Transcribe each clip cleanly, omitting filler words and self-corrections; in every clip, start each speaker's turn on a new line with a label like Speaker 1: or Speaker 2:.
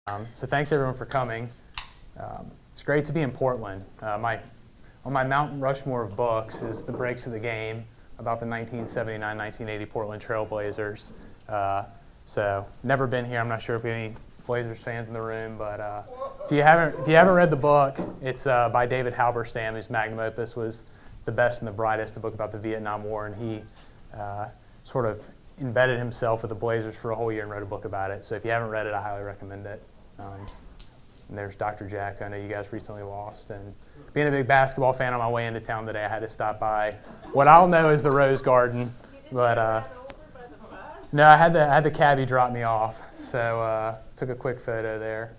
Speaker 1: So thanks everyone for coming. It's great to be in Portland. On my Mount Rushmore of books is The Breaks of the Game about the 1979-1980 Portland Trailblazers. So never been here. I'm not sure if we have any Blazers fans in the room, but if you haven't read the book, it's by David Halberstam, whose magnum opus was The Best and the Brightest, a book about the Vietnam War, and he sort of embedded himself with the Blazers for a whole year and wrote a book about it. So if you haven't read it, I highly recommend it. And there's Dr. Jack, I know you guys recently lost. And being a big basketball fan on my way into town today, I had to stop by what I'll know is the Rose Garden. But no, I had the cabbie drop me off, so took a quick photo there.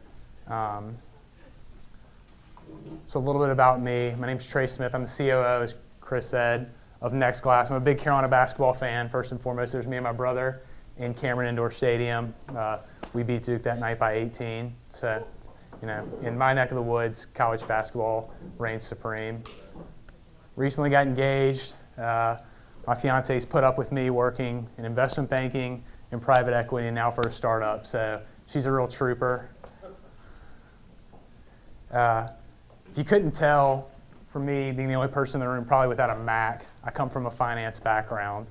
Speaker 1: So a little bit about me. My name's Trey Smith. I'm the COO, as Chris said, of NextGlass. I'm a big Carolina basketball fan. First and foremost, there's me and my brother in Cameron Indoor Stadium. We beat Duke that night by 18. So, in my neck of the woods, college basketball reigns supreme. Recently got engaged. My fiance's put up with me working in investment banking and private equity and now for a startup. So she's a real trooper. If you couldn't tell, for me, being the only person in the room probably without a Mac, I come from a finance background.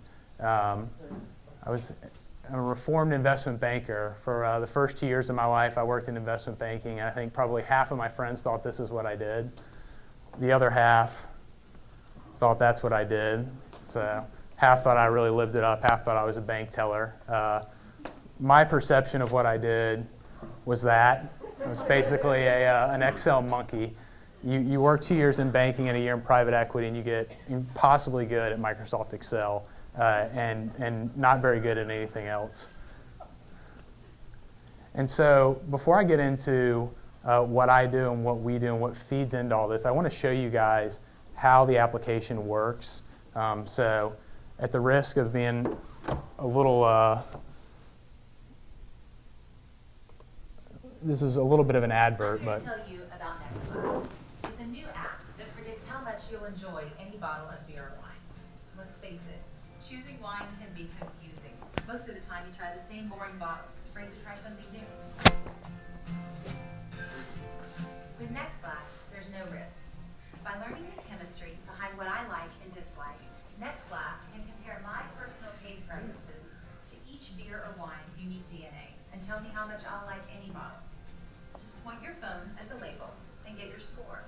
Speaker 1: I'm a reformed investment banker. For the first 2 years of my life, I worked in investment banking, and I think probably half of my friends thought this is what I did. The other half thought that's what I did. So half thought I really lived it up, half thought I was a bank teller. My perception of what I did was that. It was basically an Excel monkey. You work 2 years in banking and a year in private equity, and you get impossibly good at Microsoft Excel. And not very good at anything else. And so before I get into what I do and what we do and what feeds into all this, I want to show you guys how the application works. So at the risk of being a little, this is a little bit of an advert.
Speaker 2: I'm going to tell you about NextGlass. It's a new app that predicts how much you'll enjoy any bottle of beer or wine. Let's face it. Choosing wine can be confusing. Most of the time you try the same boring bottle, afraid to try something new. With NextGlass, there's no risk. By learning the chemistry behind what I like and dislike, NextGlass can compare my personal taste preferences to each beer or wine's unique DNA and tell me how much I'll like any bottle. Just point your phone at the label and get your score.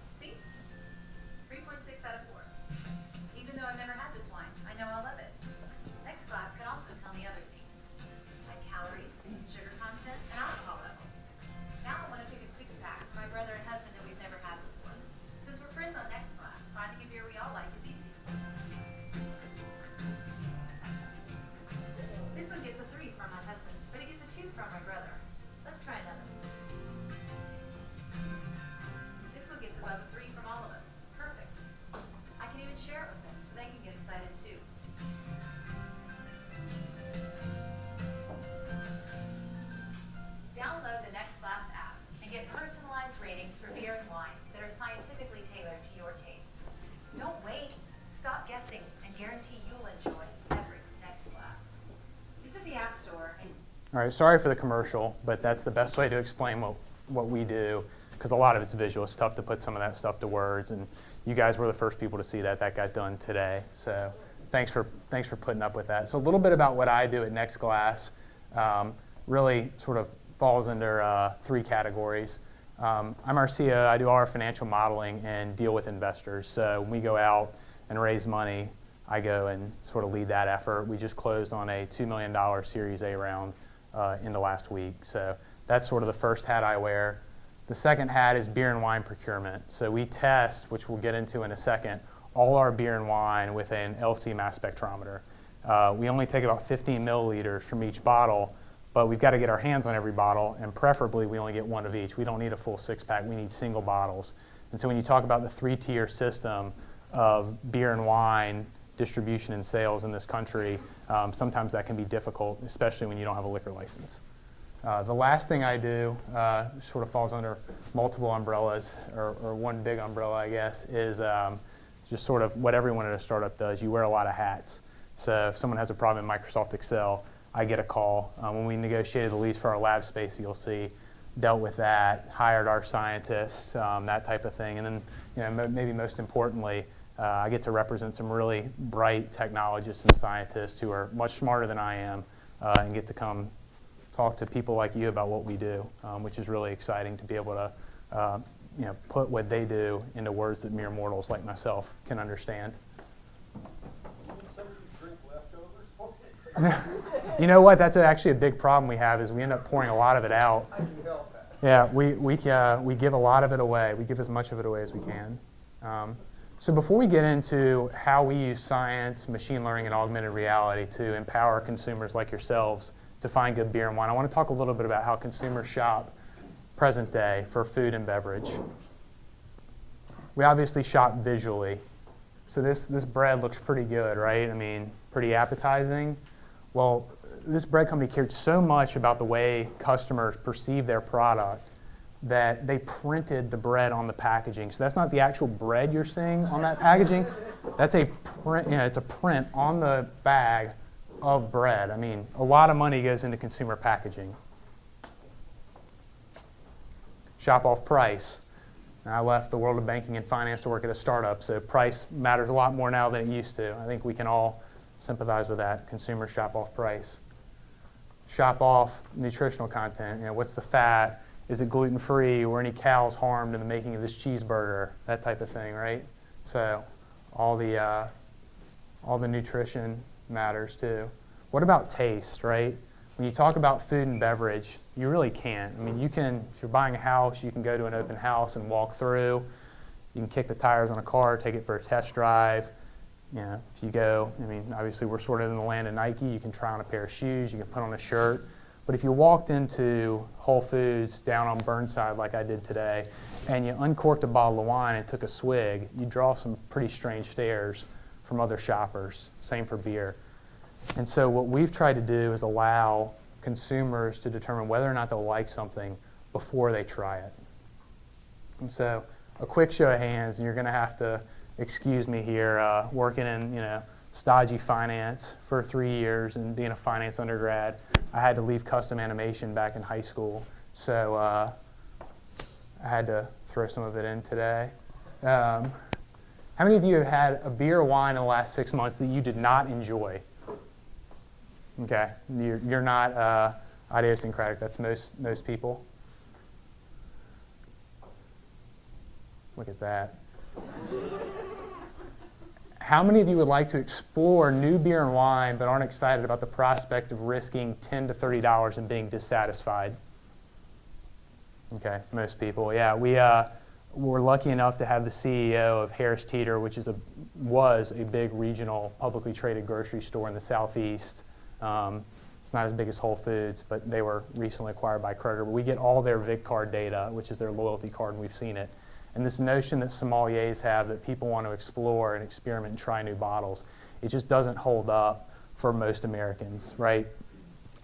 Speaker 2: See? 3.6 out of 4. Even though I've never had this wine, I know I'll love it. NextGlass can also tell me other things, like calories, sugar content, and alcohol level. Now I want to pick a six-pack for my brother and husband that we've never had before. Since we're friends on NextGlass, finding a beer we all like is easy. This one gets a 3 from my husband, but it gets a 2 from my brother. Let's try another. This one gets above a 3 from all of us. Perfect. I can even share it with them so they can get excited too. Download the NextGlass app and get personalized ratings for beer and wine that are scientifically tailored to your taste. Don't wait. Stop guessing and guarantee you'll enjoy every NextGlass. Visit the App Store and...
Speaker 1: All right, sorry for the commercial, but that's the best way to explain what we do, because a lot of it's visual. It's tough to put some of that stuff to words, and you guys were the first people to see that. That got done today. So thanks for putting up with that. So a little bit about what I do at NextGlass really sort of falls under 3 categories. I'm our CEO. I do all our financial modeling and deal with investors. So when we go out and raise money, I go and sort of lead that effort. We just closed on a $2 million Series A round in the last week. So that's sort of the first hat I wear. The second hat is beer and wine procurement. So we test, which we'll get into in a second, all our beer and wine with an LC mass spectrometer. We only take about 15 milliliters from each bottle, but we've got to get our hands on every bottle, and preferably we only get one of each. We don't need a full 6-pack, we need single bottles. And so when you talk about the 3-tier system of beer and wine distribution and sales in this country, sometimes that can be difficult, especially when you don't have a liquor license. The last thing I do sort of falls under multiple umbrellas, or one big umbrella, I guess, is just sort of what everyone at a startup does. You wear a lot of hats. So if someone has a problem in Microsoft Excel, I get a call. When we negotiated the lease for our lab space, you'll see, dealt with that, hired our scientists, that type of thing. And then, maybe most importantly, I get to represent some really bright technologists and scientists who are much smarter than I am, and get to come talk to people like you about what we do, which is really exciting to be able to put what they do into words that mere mortals like myself can understand. You know what? That's actually a big problem we have, is we end up pouring a lot of it out.
Speaker 3: I can help that.
Speaker 1: Yeah, we give a lot of it away. We give as much of it away as we can. So before we get into how we use science, machine learning, and augmented reality to empower consumers like yourselves to find good beer and wine, I want to talk a little bit about how consumers shop present day for food and beverage. We obviously shop visually. So this bread looks pretty good, right? I mean, pretty appetizing. Well, this bread company cared so much about the way customers perceive their product that they printed the bread on the packaging. So that's not the actual bread you're seeing on that packaging. That's a print, it's a print on the bag of bread. I mean, a lot of money goes into consumer packaging. Shop off price. I left the world of banking and finance to work at a startup, so price matters a lot more now than it used to. I think we can all sympathize with that. Consumer shop off price. Shop off nutritional content. What's the fat? Is it gluten-free? Were any cows harmed in the making of this cheeseburger? That type of thing, right? So all the nutrition matters too. What about taste, right? When you talk about food and beverage, you really can't. I mean, you can, if you're buying a house, you can go to an open house and walk through. You can kick the tires on a car, take it for a test drive. If you go, I mean, obviously we're sort of in the land of Nike. You can try on a pair of shoes, you can put on a shirt. But if you walked into Whole Foods down on Burnside like I did today, and you uncorked a bottle of wine and took a swig, you draw some pretty strange stares from other shoppers. Same for beer. And so what we've tried to do is allow consumers to determine whether or not they'll like something before they try it. And so a quick show of hands, and you're going to have to excuse me here, working in stodgy finance for 3 years and being a finance undergrad. I had to leave custom animation back in high school, so I had to throw some of it in today. How many of you have had a beer or wine in the last 6 months that you did not enjoy? Okay, you're not idiosyncratic. That's most people. Look at that. How many of you would like to explore new beer and wine but aren't excited about the prospect of risking $10 to $30 and being dissatisfied? Okay, most people. Yeah, we're lucky enough to have the CEO of Harris Teeter, which was a big regional publicly traded grocery store in the Southeast. It's not as big as Whole Foods, but they were recently acquired by Kroger. But we get all their Vic card data, which is their loyalty card, and we've seen it. And this notion that sommeliers have that people want to explore and experiment and try new bottles, it just doesn't hold up for most Americans, right?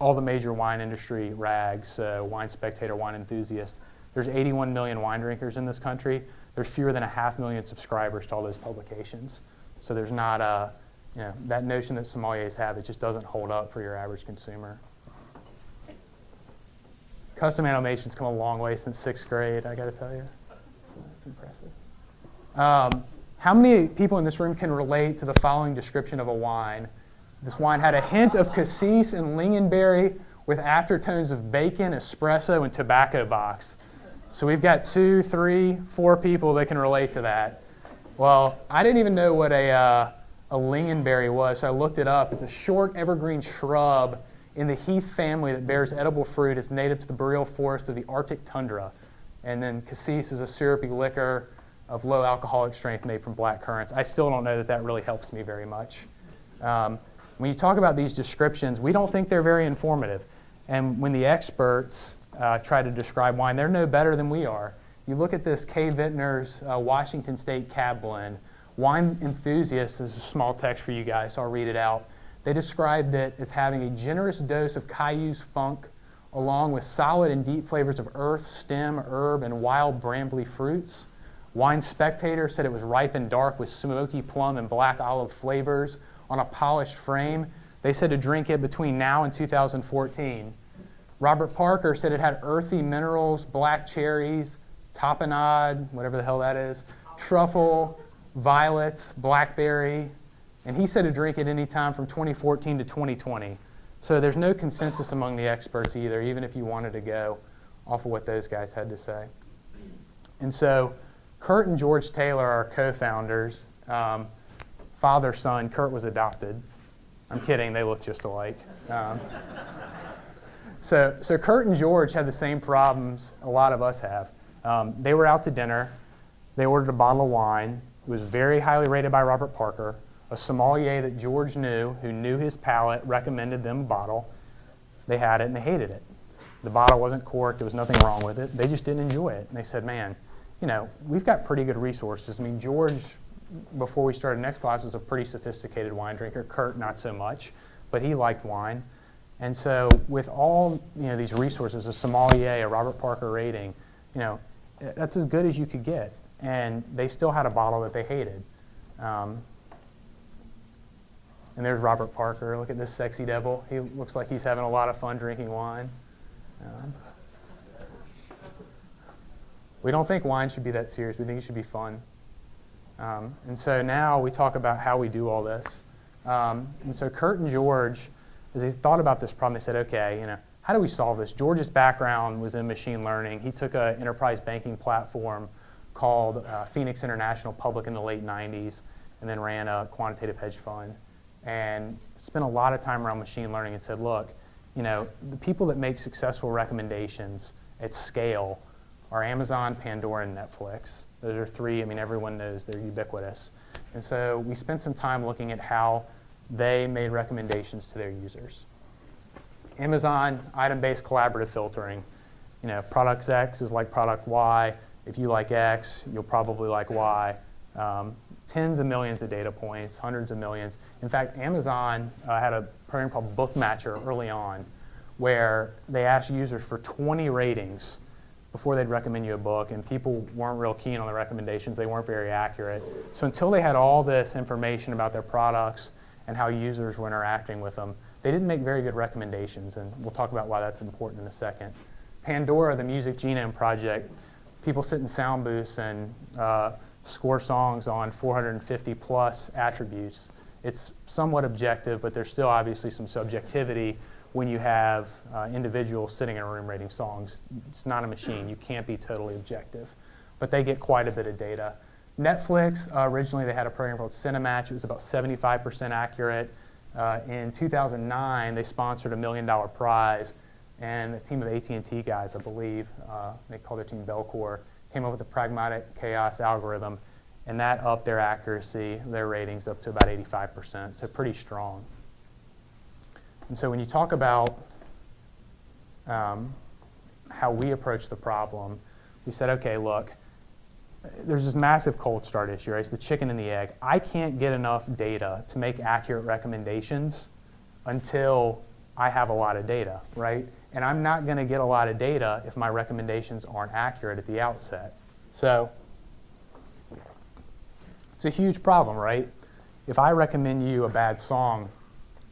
Speaker 1: All the major wine industry rags, Wine Spectator, Wine Enthusiast, there's 81 million wine drinkers in this country. There's fewer than 500,000 subscribers to all those publications. So there's not that notion that sommeliers have, it just doesn't hold up for your average consumer. Custom animation's come a long way since 6th grade, I gotta tell you. It's impressive. How many people in this room can relate to the following description of a wine? This wine had a hint of cassis and lingonberry with aftertones of bacon, espresso, and tobacco box. So we've got 2, 3, 4 people that can relate to that. Well, I didn't even know what a lingonberry was, so I looked it up. It's a short evergreen shrub in the heath family that bears edible fruit. It's native to the boreal forest of the Arctic tundra. And then cassis is a syrupy liquor of low alcoholic strength made from black currants. I still don't know that really helps me very much. When you talk about these descriptions, we don't think they're very informative. And when the experts try to describe wine, they're no better than we are. You look at this Kay Vintner's Washington State Cab Blend. Wine Enthusiast is a small text for you guys, so I'll read it out. They described it as having a generous dose of Cayuse funk, along with solid and deep flavors of earth, stem, herb, and wild brambly fruits. Wine Spectator said it was ripe and dark with smoky plum and black olive flavors on a polished frame. They said to drink it between now and 2014. Robert Parker said it had earthy minerals, black cherries, tapenade, whatever the hell that is, truffle, violets, blackberry, and he said to drink it anytime from 2014 to 2020. So there's no consensus among the experts either, even if you wanted to go off of what those guys had to say. And so Kurt and George Taylor are co-founders. Father, son, Kurt was adopted. I'm kidding, they look just alike. So Kurt and George had the same problems a lot of us have. They were out to dinner. They ordered a bottle of wine. It was very highly rated by Robert Parker. A sommelier that George knew, who knew his palate, recommended them a bottle. They had it and they hated it. The bottle wasn't corked. There was nothing wrong with it. They just didn't enjoy it. And they said, man, you know, we've got pretty good resources. I mean, George, before we started NextGlass, was a pretty sophisticated wine drinker. Kurt, not so much, but he liked wine. And so with all, you know, these resources, a sommelier, a Robert Parker rating, you know, that's as good as you could get. And they still had a bottle that they hated. And there's Robert Parker. Look at this sexy devil. He looks like he's having a lot of fun drinking wine. We don't think wine should be that serious. We think it should be fun. And so now we talk about how we do all this. And so Kurt and George, as they thought about this problem, they said, okay, you know, how do we solve this? George's background was in machine learning. He took an enterprise banking platform called Phoenix International Public in the late 90s and then ran a quantitative hedge fund and spent a lot of time around machine learning and said, look, you know, the people that make successful recommendations at scale are Amazon, Pandora, and Netflix. Those are three, I mean, everyone knows they're ubiquitous. And so we spent some time looking at how they made recommendations to their users. Amazon, item-based collaborative filtering. You know, product X is like product Y. If you like X, you'll probably like Y. Tens of millions of data points, hundreds of millions. In fact, Amazon had a program called Book Matcher early on where they asked users for 20 ratings before they'd recommend you a book, and people weren't real keen on the recommendations. They weren't very accurate. So until they had all this information about their products and how users were interacting with them, they didn't make very good recommendations, and we'll talk about why that's important in a second. Pandora, the Music Genome Project, people sit in sound booths and score songs on 450 plus attributes. It's somewhat objective, but there's still obviously some subjectivity when you have individuals sitting in a room rating songs. It's not a machine. You can't be totally objective. But they get quite a bit of data. Netflix, originally they had a program called Cinematch. It was about 75% accurate. In 2009, they sponsored $1 million prize, and a team of AT&T guys, I believe, they called their team Belcore, came up with a pragmatic chaos algorithm, and that upped their accuracy, their ratings up to about 85%, so pretty strong. And so when you talk about how we approach the problem, we said, okay, look, there's this massive cold start issue, right? It's the chicken and the egg. I can't get enough data to make accurate recommendations until I have a lot of data, right? And I'm not going to get a lot of data if my recommendations aren't accurate at the outset. So it's a huge problem, right? If I recommend you a bad song,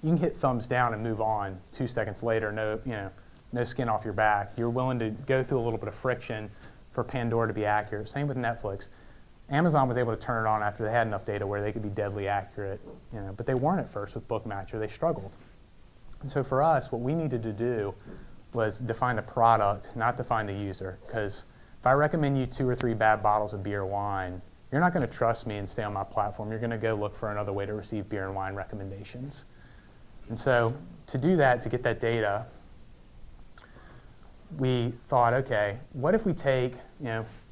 Speaker 1: you can hit thumbs down and move on 2 seconds later, no skin off your back. You're willing to go through a little bit of friction for Pandora to be accurate. Same with Netflix. Amazon was able to turn it on after they had enough data where they could be deadly accurate, but they weren't at first with Book Matcher. They struggled. And so for us, what we needed to do was define the product, not define the user. Because if I recommend you 2 or 3 bad bottles of beer or wine, you're not going to trust me and stay on my platform. You're going to go look for another way to receive beer and wine recommendations. And so to do that, to get that data, we thought, okay, what if we take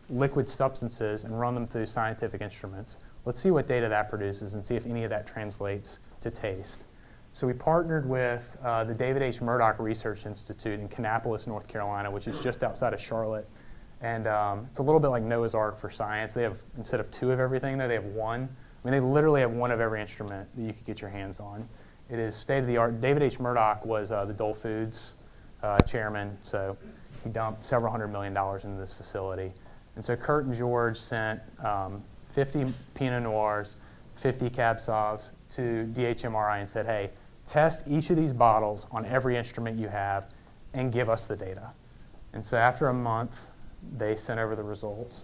Speaker 1: liquid substances and run them through scientific instruments? Let's see what data that produces and see if any of that translates to taste. So we partnered with the David H. Murdoch Research Institute in Kannapolis, North Carolina, which is just outside of Charlotte. And it's a little bit like Noah's Ark for science. They have, instead of 2 of everything there, they have 1. I mean, they literally have 1 of every instrument that you could get your hands on. It is state-of-the-art. David H. Murdoch was the Dole Foods chairman, so he dumped several $100 million into this facility. And so Kurt and George sent 50 Pinot Noirs, 50 Cab Sauves to DHMRI and said, hey, test each of these bottles on every instrument you have, and give us the data. And so after a month, they sent over the results.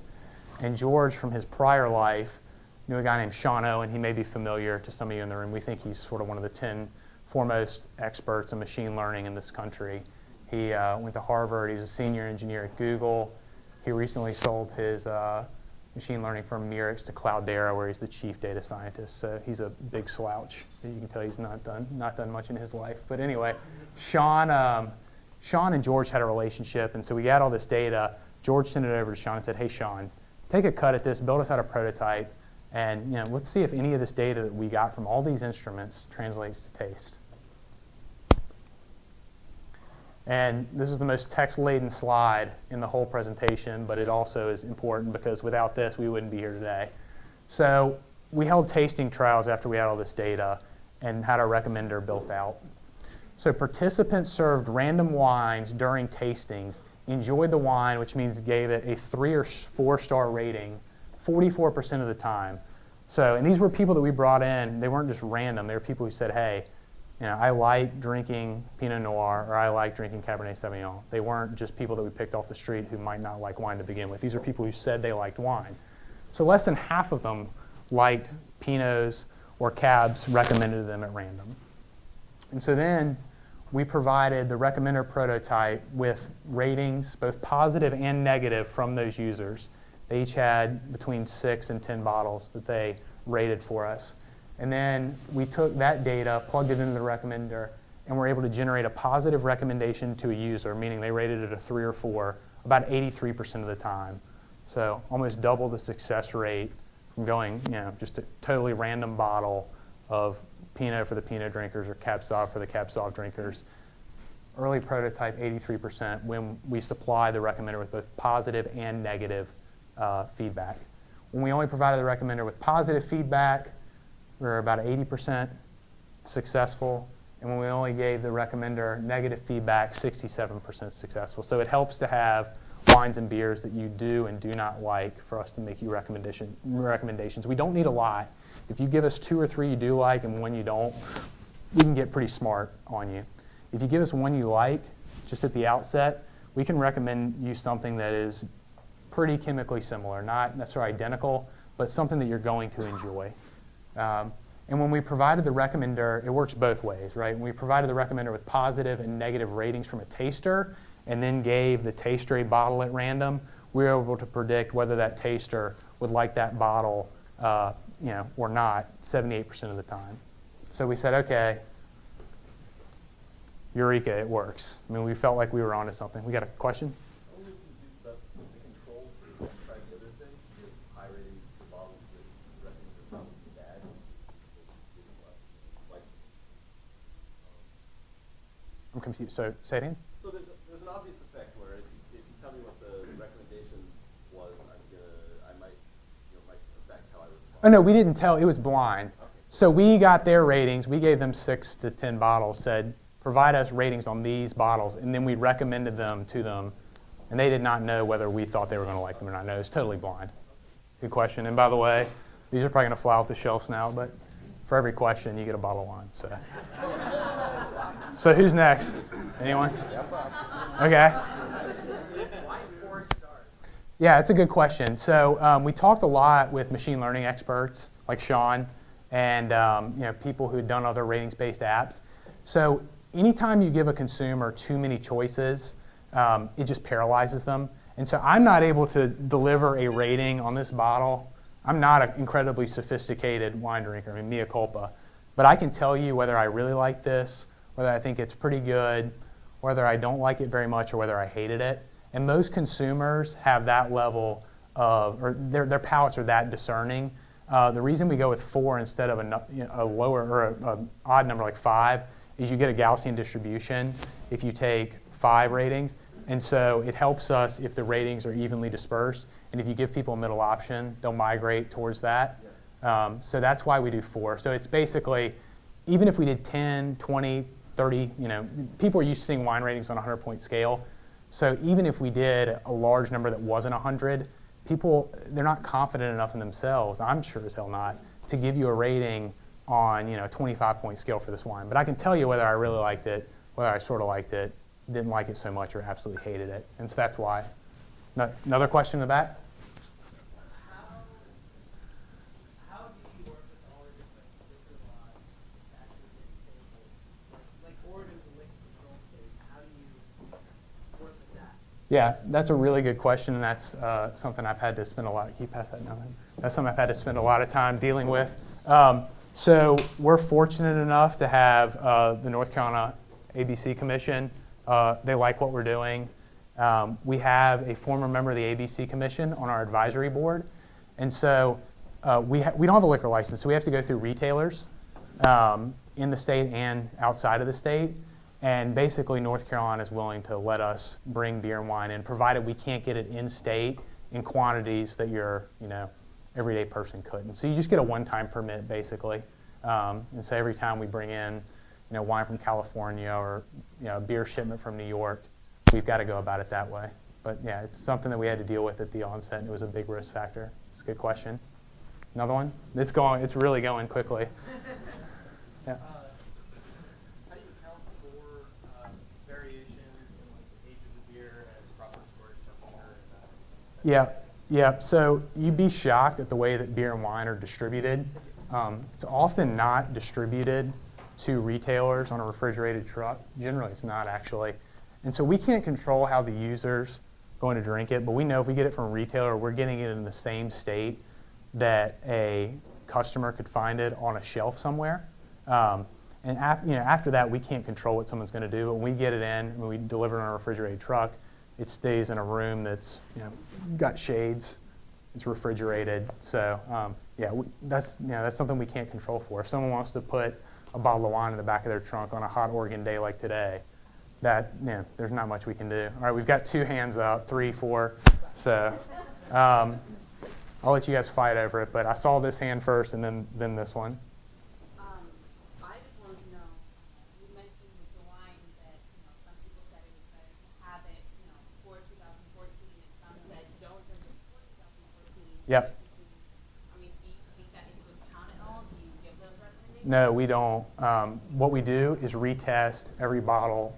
Speaker 1: And George, from his prior life, knew a guy named Sean Owen. He may be familiar to some of you in the room. We think he's sort of one of the 10 foremost experts in machine learning in this country. He went to Harvard. He's a senior engineer at Google. He recently sold his machine learning firm Mirix to Cloudera, where he's the chief data scientist. So he's a big slouch. You can tell he's not done much in his life. But anyway, Sean and George had a relationship, and so we got all this data. George sent it over to Sean and said, "Hey, Sean, take a cut at this, build us out a prototype, and let's see if any of this data that we got from all these instruments translates to taste." And this is the most text-laden slide in the whole presentation, but it also is important because without this, we wouldn't be here today. So we held tasting trials after we had all this data and had our recommender built out. So participants served random wines during tastings, enjoyed the wine, which means gave it a 3 or 4-star rating 44% of the time. So, and these were people that we brought in. They weren't just random. They were people who said, "Hey, I like drinking Pinot Noir," or "I like drinking Cabernet Sauvignon." They weren't just people that we picked off the street who might not like wine to begin with. These are people who said they liked wine. So less than half of them liked Pinots or Cabs recommended to them at random. And so then we provided the recommender prototype with ratings, both positive and negative, from those users. They each had between 6 and 10 bottles that they rated for us. And then we took that data, plugged it into the recommender, and were able to generate a positive recommendation to a user, meaning they rated it a 3 or 4, about 83% of the time. So almost double the success rate from going, just a totally random bottle of Pinot for the Pinot drinkers or Cab Sauv for the Cab Sauv drinkers. Early prototype, 83%, when we supply the recommender with both positive and negative feedback. When we only provided the recommender with positive feedback, we were about 80% successful. And when we only gave the recommender negative feedback, 67% successful. So it helps to have wines and beers that you do and do not like for us to make you recommendations. We don't need a lot. If you give us 2 or 3 you do like and 1 you don't, we can get pretty smart on you. If you give us 1 you like, just at the outset, we can recommend you something that is pretty chemically similar, not necessarily identical, but something that you're going to enjoy. And when we provided the recommender, it works both ways, right? When we provided the recommender with positive and negative ratings from a taster and then gave the taster a bottle at random, we were able to predict whether that taster would like that bottle or not 78% of the time. So we said, okay, Eureka, it works. I mean, we felt like we were onto something. We got a question?
Speaker 3: Only if you do stuff with the controls to try the other thing, give high ratings to bottles that reckon are probably bad.
Speaker 1: I'm confused. So say it again?
Speaker 3: So there's an obvious effect where if you tell me what the recommendation was, I might affect how I respond.
Speaker 1: Oh no, we didn't tell. It was blind. Okay. So we got their ratings. We gave them 6 to 10 bottles. Said, provide us ratings on these bottles, and then we recommended them to them, and they did not know whether we thought they were going to like them or not. No, it was totally blind. Good question. And by the way, these are probably going to fly off the shelves now, but for every question, you get a bottle of wine. So who's next? Anyone? Okay.
Speaker 4: Why 4 stars?
Speaker 1: Yeah, it's a good question. So we talked a lot with machine learning experts like Sean and people who had done other ratings-based apps. So anytime you give a consumer too many choices, it just paralyzes them. And so I'm not able to deliver a rating on this bottle. I'm not an incredibly sophisticated wine drinker, I mean, mea culpa. But I can tell you whether I really like this, whether I think it's pretty good, whether I don't like it very much, or whether I hated it. And most consumers have that level of, or their palates are that discerning. The reason we go with 4 instead of a lower or an odd number like 5 is you get a Gaussian distribution if you take 5 ratings. And so it helps us if the ratings are evenly dispersed. And if you give people a middle option, they'll migrate towards that. So that's why we do 4. So it's basically, even if we did 10, 20, 30, people are used to seeing wine ratings on a 100-point scale. So even if we did a large number that wasn't 100, people, they're not confident enough in themselves, I'm sure as hell not, to give you a rating on, a 25-point scale for this wine. But I can tell you whether I really liked it, whether I sort of liked it, didn't like it so much, or absolutely hated it. And so that's why. Another question in the back?
Speaker 4: How do you work with all the different liquor laws to actually get samples? Like Oregon's a liquor control state. How do you work with that?
Speaker 1: Yeah, that's a really good question, and that's something I've had to spend a lot. Can you pass that now? That's something I've had to spend a lot of time dealing with. So we're fortunate enough to have the North Carolina ABC Commission. They like what we're doing. We have a former member of the ABC Commission on our advisory board, and so we don't have a liquor license, so we have to go through retailers in the state and outside of the state. And basically, North Carolina is willing to let us bring beer and wine in, provided we can't get it in state in quantities that your everyday person couldn't. So you just get a one-time permit, basically. And so every time we bring in wine from California or a beer shipment from New York, we've got to go about it that way. But yeah, it's something that we had to deal with at the onset, and it was a big risk factor. It's a good question. Another one? It's really going quickly. Yeah.
Speaker 4: How do you account for variations in the age of the beer as proper storage temperature?
Speaker 1: Yeah. So you'd be shocked at the way that beer and wine are distributed. It's often not distributed to retailers on a refrigerated truck. Generally, it's not actually. And so we can't control how the user's going to drink it, but we know if we get it from a retailer, we're getting it in the same state that a customer could find it on a shelf somewhere. And after that, we can't control what someone's going to do. But when we get it in, when we deliver it on a refrigerated truck, it stays in a room that's got shades. It's refrigerated. So that's something we can't control for. If someone wants to put a bottle of wine in the back of their trunk on a hot Oregon day like today, there's not much we can do. All right, we've got 2 hands up, 3, 4. So I'll let you guys fight over it. But I saw this hand first, and then this one.
Speaker 5: I just wanted to know, you mentioned with the wine that some people said it was better to have it before 2014, and some said don't drink it before 2014.
Speaker 1: Yep.
Speaker 5: I mean, do you take that into account at all? Do you give those recommendations?
Speaker 1: No, we don't. What we do is retest every bottle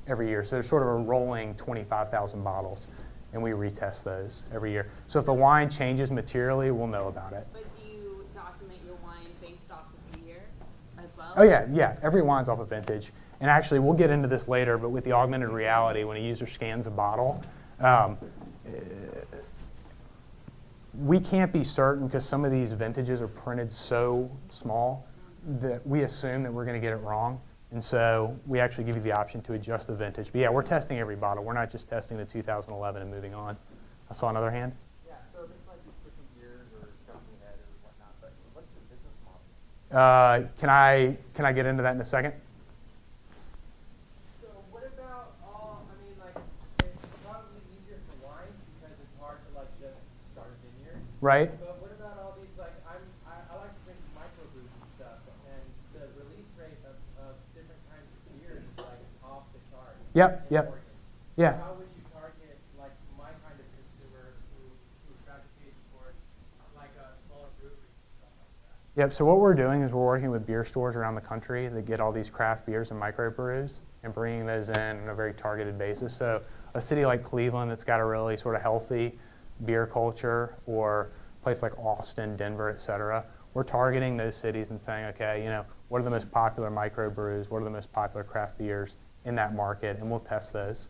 Speaker 1: every year. So there's sort of a rolling 25,000 bottles, and we retest those every year. So if the wine changes materially, we'll know about it.
Speaker 5: But do you document your wine based off of the year as well?
Speaker 1: Oh yeah. Every wine's off of vintage. And actually, we'll get into this later, but with the augmented reality, when a user scans a bottle, we can't be certain because some of these vintages are printed so small that we assume that we're going to get it wrong. And so we actually give you the option to adjust the vintage. But yeah, we're testing every bottle. We're not just testing the 2011 and moving on. I saw another hand.
Speaker 4: Yeah, so this might be switching gears or jumping ahead or whatnot, but what's your business model?
Speaker 1: Can I get into that in a second?
Speaker 4: So what about it's probably easier for wines because it's hard to just start a vineyard.
Speaker 1: Right.
Speaker 4: But what about all these I like to drink microbrews and stuff, and the release rate of different kinds of beers is off the chart.
Speaker 1: Yep.
Speaker 4: in Oregon.
Speaker 1: Yeah.
Speaker 4: So how would you target my kind of consumer who gravitates toward a smaller brewery and stuff like that?
Speaker 1: Yep, so what we're doing is we're working with beer stores around the country that get all these craft beers and microbrews and bringing those in on a very targeted basis. So a city like Cleveland that's got a really sort of healthy beer culture, or a place like Austin, Denver, et cetera, we're targeting those cities and saying, okay, what are the most popular microbrews? What are the most popular craft beers in that market? And we'll test those.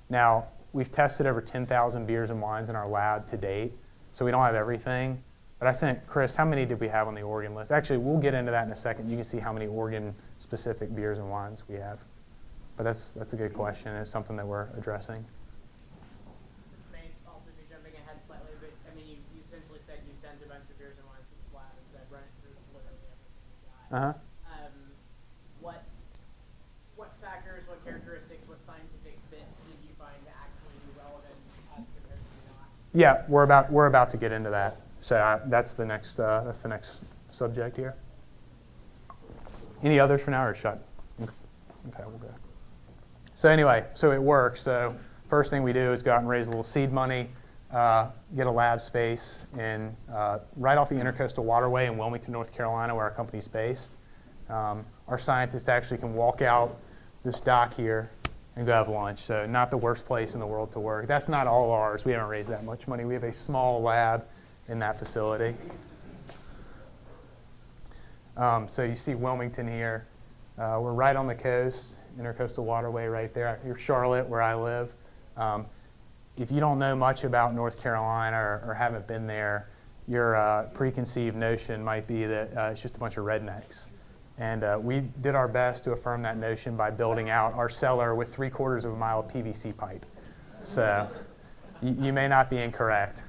Speaker 1: Now, we've tested over 10,000 beers and wines in our lab to date, so we don't have everything. But I sent Chris, how many did we have on the Oregon list? Actually, we'll get into that in a second. You can see how many Oregon-specific beers and wines we have. But that's a good question. It's something that we're addressing.
Speaker 6: This may also be jumping ahead slightly, but you essentially said you sent a bunch of beers and wines to this lab and said run it through literally everything you got. What factors, what characteristics, what scientific bits did you find to actually be relevant as compared to not?
Speaker 1: Yeah, we're about to get into that. So that's the next subject here. Any others for now, or shut? Okay, we'll go. So anyway, so it works. So first thing we do is go out and raise a little seed money. get a lab space in right off the Intercoastal Waterway in Wilmington, North Carolina, where our company's based. Our scientists actually can walk out this dock here and go have lunch. So not the worst place in the world to work. That's not all ours. We haven't raised that much money. We have a small lab in that facility. So you see Wilmington here. We're right on the coast, Intercoastal Waterway right there. Here's Charlotte, where I live. If you don't know much about North Carolina or haven't been there, your preconceived notion might be that it's just a bunch of rednecks. And we did our best to affirm that notion by building out our cellar with 3/4 of a mile of PVC pipe. So you may not be incorrect.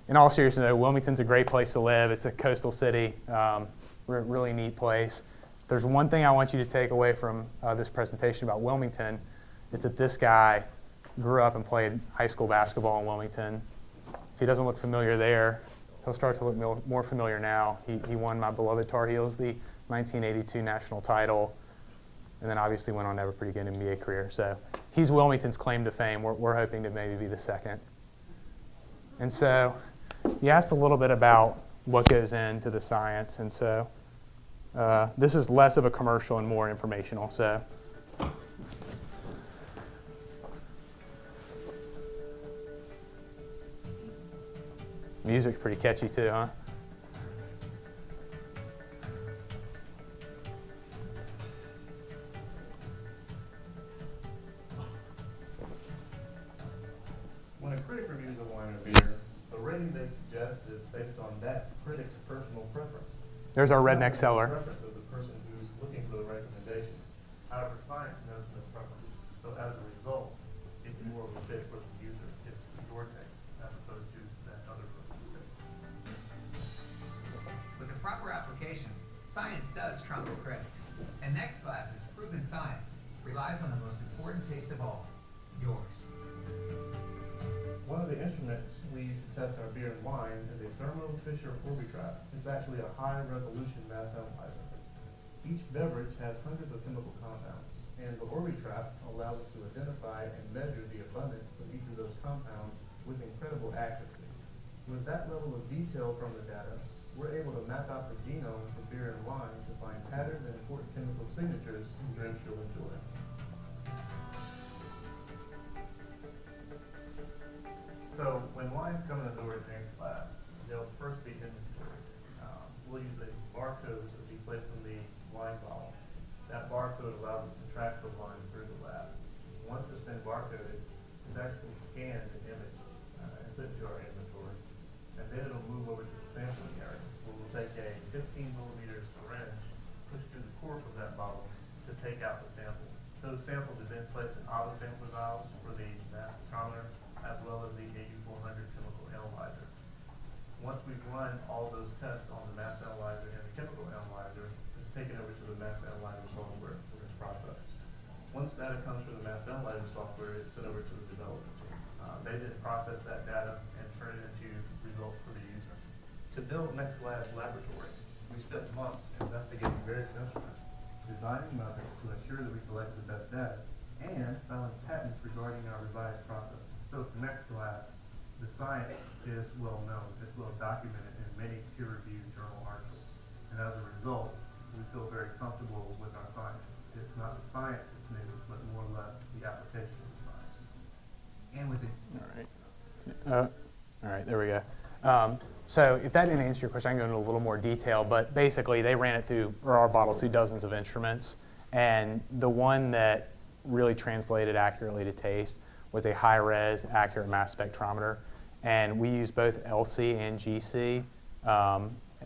Speaker 1: In all seriousness, though, Wilmington's a great place to live. It's a coastal city, really neat place. There's one thing I want you to take away from this presentation about Wilmington. It's that this guy grew up and played high school basketball in Wilmington. If he doesn't look familiar there, he'll start to look more familiar now. He won my beloved Tar Heels the 1982 national title, and then obviously went on to have a pretty good NBA career. So he's Wilmington's claim to fame. We're hoping to maybe be the second. And so you asked a little bit about what goes into the science, and so this is less of a commercial and more informational. So music's pretty catchy too, huh?
Speaker 7: When a critic reviews a wine or beer, the rating they suggest is based on that critic's personal preference.
Speaker 1: There's our redneck
Speaker 7: The
Speaker 1: cellar.
Speaker 7: preference of the person who's looking for the recommendation. However, science knows no preference. So as a result, it's more of a fit for the user. It's your taste as opposed to that other person's taste.
Speaker 8: With the proper application, science does trump the critics. And NextGlass's proven science relies on the most important taste of all, yours.
Speaker 7: One of the instruments we use to test our beer and wine is a Thermo Fisher Orbitrap. It's actually a high-resolution mass analyzer. Each beverage has hundreds of chemical compounds, and the Orbitrap allows us to identify and measure the abundance of each of those compounds with incredible accuracy. With that level of detail from the data, we're able to map out the genome for beer and wine to find patterns and important chemical signatures in drinks you'll enjoy. So when wines come in the door at NextGlass, they'll first be inventoried. We'll use a barcode to be placed on the wine bottle. That barcode allows us to track the wine through the lab. Once it's been barcoded, it's actually scanned and imaged and put into our inventory. And then it'll move over to the sampling area, where we'll take a 15-millimeter syringe, push through the cork of that bottle to take out the sample. Those samples are then placed in auto-sampler vials for the mass spectrometer, as well as the 8400 chemical analyzer. Once we've run all those tests on the mass analyzer and the chemical analyzer, it's taken over to the mass analyzer software where it's processed. Once data comes from the mass analyzer software, it's sent over to the development team. They then process that data and turn it into results for the user. To build NextGlass Laboratory, we spent months investigating various instruments, designing methods to ensure that we collect the best data, and filing patents regarding our revised process. So for NextGlass, the science is well known, it's well documented in many peer-reviewed journal articles. And as a result, we feel very comfortable with our science. It's not the science that's new, but more or less the application of the science.
Speaker 8: And with it,
Speaker 1: All right, there we go. So if that didn't answer your question, I can go into a little more detail, but basically they ran it through, or our bottles, through dozens of instruments, and the one that really translated accurately to taste was a high-res, accurate mass spectrometer. And we use both LC and GC,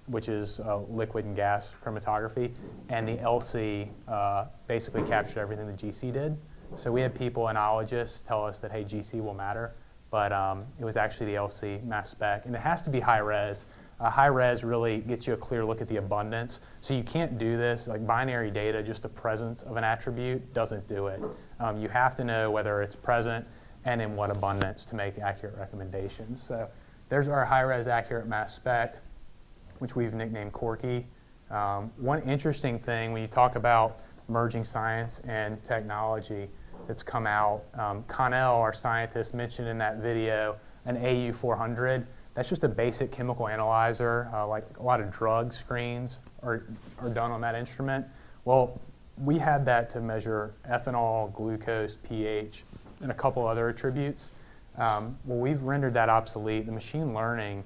Speaker 1: which is liquid and gas chromatography. And the LC basically captured everything the GC did. So we had people, enologists, tell us that, hey, GC will matter. But it was actually the LC mass spec. And it has to be high-res. High-res really gets you a clear look at the abundance. So you can't do this, like binary data, just the presence of an attribute doesn't do it. You have to know whether it's present and in what abundance to make accurate recommendations. So there's our high-res accurate mass spec, which we've nicknamed Corky. One interesting thing when you talk about merging science and technology, that's come out. Connell, our scientist, mentioned in that video an AU400. That's just a basic chemical analyzer, like a lot of drug screens are done on that instrument. Well, we had that to measure ethanol, glucose, pH, and a couple other attributes. Well, we've rendered that obsolete. The machine learning,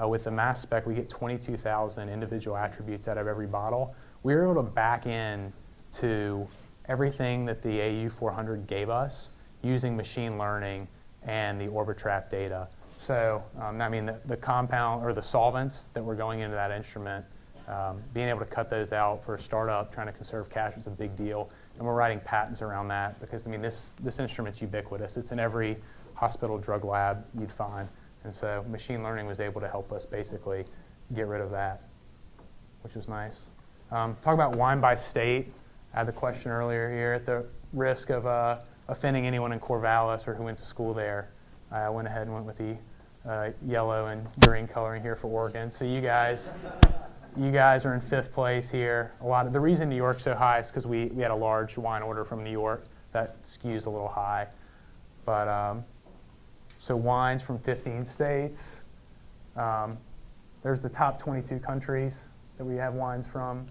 Speaker 1: with the Mass Spec, we get 22,000 individual attributes out of every bottle. We were able to back in to everything that the AU400 gave us using machine learning and the Orbitrap data. So, I mean, the compound or the solvents that were going into that instrument, being able to cut those out for a startup trying to conserve cash was a big deal. And we're writing patents around that because, I mean, this instrument's ubiquitous. It's in every hospital drug lab you'd find. And so machine learning was able to help us basically get rid of that, which was nice. Talk about wine by state. I had the question earlier here. At the risk of offending anyone in Corvallis or who went to school there, I went ahead and went with the yellow and green coloring here for Oregon. So you guys are in 5th place here. The reason New York's so high is because we had a large wine order from New York. That skews a little high. But so wines from 15 states. There's the top 22 countries that we have wines from.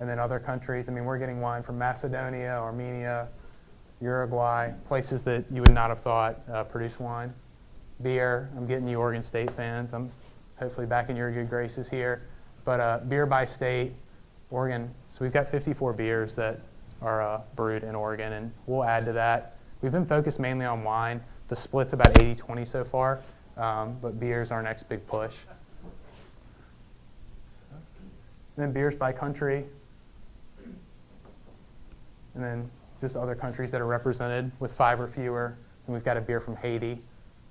Speaker 1: And then other countries. I mean, we're getting wine from Macedonia, Armenia, Uruguay, places that you would not have thought produce wine. Beer, I'm getting you Oregon State fans. I'm hopefully back in your good graces here. But beer by state, Oregon. So we've got 54 beers that are brewed in Oregon, and we'll add to that. We've been focused mainly on wine. The split's about 80-20 so far, but beer's our next big push. And then beers by country. And then just other countries that are represented with 5 or fewer. And we've got a beer from Haiti,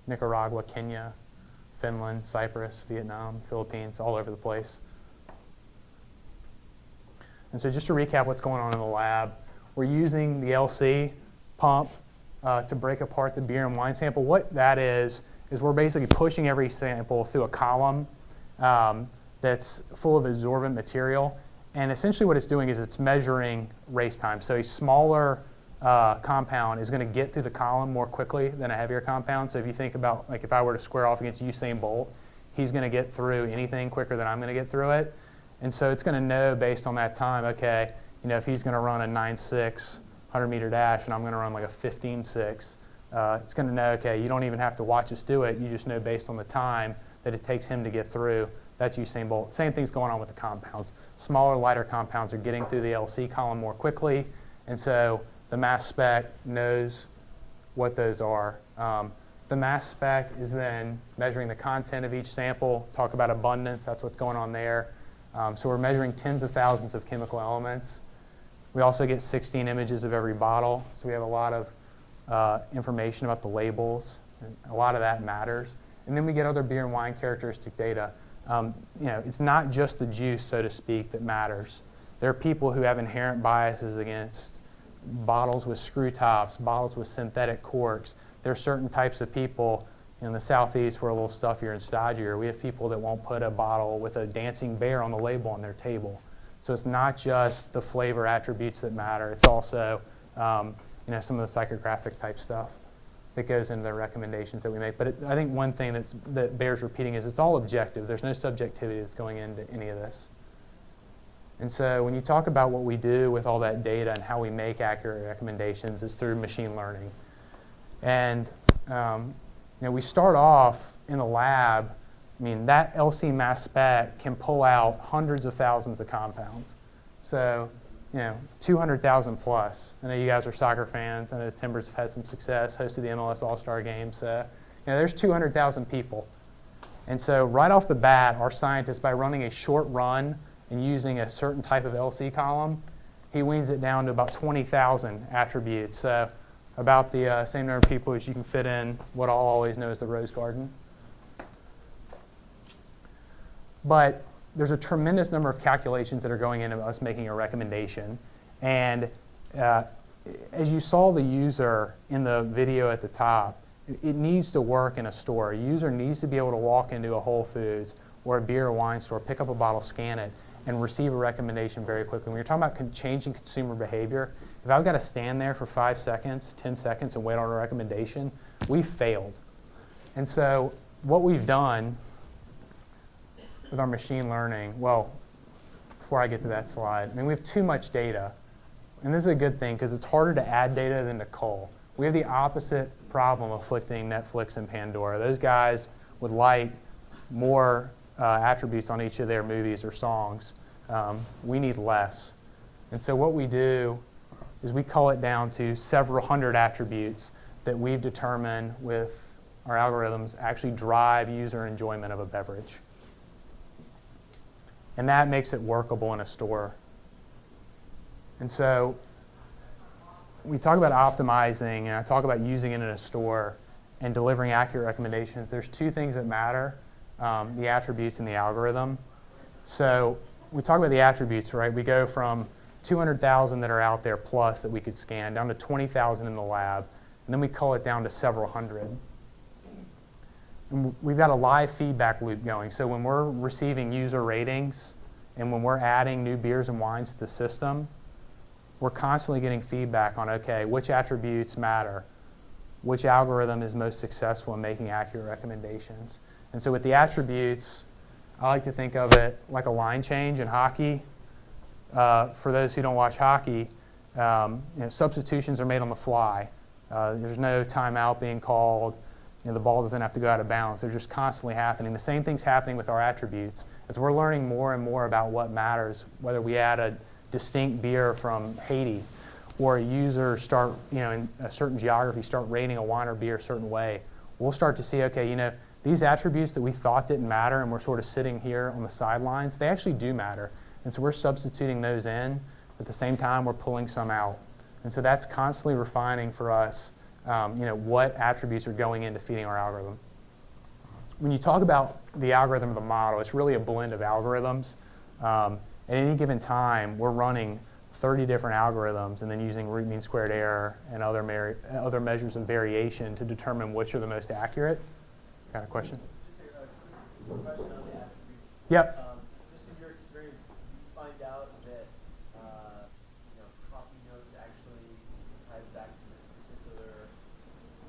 Speaker 1: Nicaragua, Kenya, Finland, Cyprus, Vietnam, Philippines, all over the place. And so just to recap what's going on in the lab, we're using the LC pump to break apart the beer and wine sample. What that is we're basically pushing every sample through a column that's full of absorbent material. And essentially what it's doing is it's measuring race time. So a smaller compound is going to get through the column more quickly than a heavier compound. So if you think about, like, if I were to square off against Usain Bolt, he's going to get through anything quicker than I'm going to get through it. And so it's going to know based on that time, okay, you know, if he's going to run a 9.6 100-meter dash and I'm going to run like a 15.6, it's going to know, okay, you don't even have to watch us do it. You just know based on the time that it takes him to get through. That's Usain Bolt. Same thing's going on with the compounds. Smaller, lighter compounds are getting through the LC column more quickly, and so the Mass Spec knows what those are. The Mass Spec is then measuring the content of each sample. Talk about abundance, that's what's going on there. So we're measuring tens of thousands of chemical elements. We also get 16 images of every bottle, so we have a lot of information about the labels, and a lot of that matters. And then we get other beer and wine characteristic data. You know, it's not just the juice, so to speak, that matters. There are people who have inherent biases against bottles with screw tops, bottles with synthetic corks. There are certain types of people in the Southeast who are a little stuffier and stodgier. We have people that won't put a bottle with a dancing bear on the label on their table. So it's not just the flavor attributes that matter. It's also you know, some of the psychographic type stuff that goes into the recommendations that we make. But I think one thing that bears repeating is it's all objective. There's no subjectivity that's going into any of this. And so when you talk about what we do with all that data and how we make accurate recommendations is through machine learning. And you know, we start off in the lab. I mean, that LC Mass Spec can pull out hundreds of thousands of compounds. So, you know, 200,000 plus. I know you guys are soccer fans. I know the Timbers have had some success, hosted the MLS All-Star Game. So, you know, there's 200,000 people. And so right off the bat, our scientist, by running a short run and using a certain type of LC column, he weans it down to about 20,000 attributes. So about the same number of people as you can fit in what I'll always know as the Rose Garden. But there's a tremendous number of calculations that are going into us making a recommendation. And as you saw the user in the video at the top, it needs to work in a store. A user needs to be able to walk into a Whole Foods or a beer or wine store, pick up a bottle, scan it, and receive a recommendation very quickly. When you're talking about changing consumer behavior, if I've got to stand there for 5 seconds, 10 seconds and wait on a recommendation, we've failed. And so what we've done with our machine learning, well, before I get to that slide, I mean, we have too much data. And this is a good thing because it's harder to add data than to cull. We have the opposite problem afflicting Netflix and Pandora. Those guys would like more attributes on each of their movies or songs. We need less. And so what we do is we cull it down to several hundred attributes that we've determined with our algorithms actually drive user enjoyment of a beverage. And that makes it workable in a store. And so we talk about optimizing, and I talk about using it in a store and delivering accurate recommendations. There's two things that matter, the attributes and the algorithm. So we talk about the attributes, right? We go from 200,000 that are out there plus that we could scan down to 20,000 in the lab, and then we cull it down to several hundred. And we've got a live feedback loop going. So when we're receiving user ratings and when we're adding new beers and wines to the system, we're constantly getting feedback on, okay, which attributes matter, which algorithm is most successful in making accurate recommendations. And so with the attributes, I like to think of it like a line change in hockey. For those who don't watch hockey, substitutions are made on the fly. There's no timeout being called. The ball doesn't have to go out of bounds. They're just constantly happening. The same thing's happening with our attributes. As we're learning more and more about what matters, whether we add a distinct beer from Haiti or a user start, in a certain geography, start rating a wine or beer a certain way, we'll start to see, okay, these attributes that we thought didn't matter and we're sort of sitting here on the sidelines, they actually do matter. And so we're substituting those in. At the same time, we're pulling some out. And so that's constantly refining for us, what attributes are going into feeding our algorithm. When you talk about the algorithm of the model, it's really a blend of algorithms. At any given time, we're running 30 different algorithms and then using root mean squared error and other measures of variation to determine which are the most accurate. Got a question?
Speaker 4: Just a question on the attributes.
Speaker 1: Yep.
Speaker 4: Just in your experience, did you find out that coffee notes actually ties back to this particular?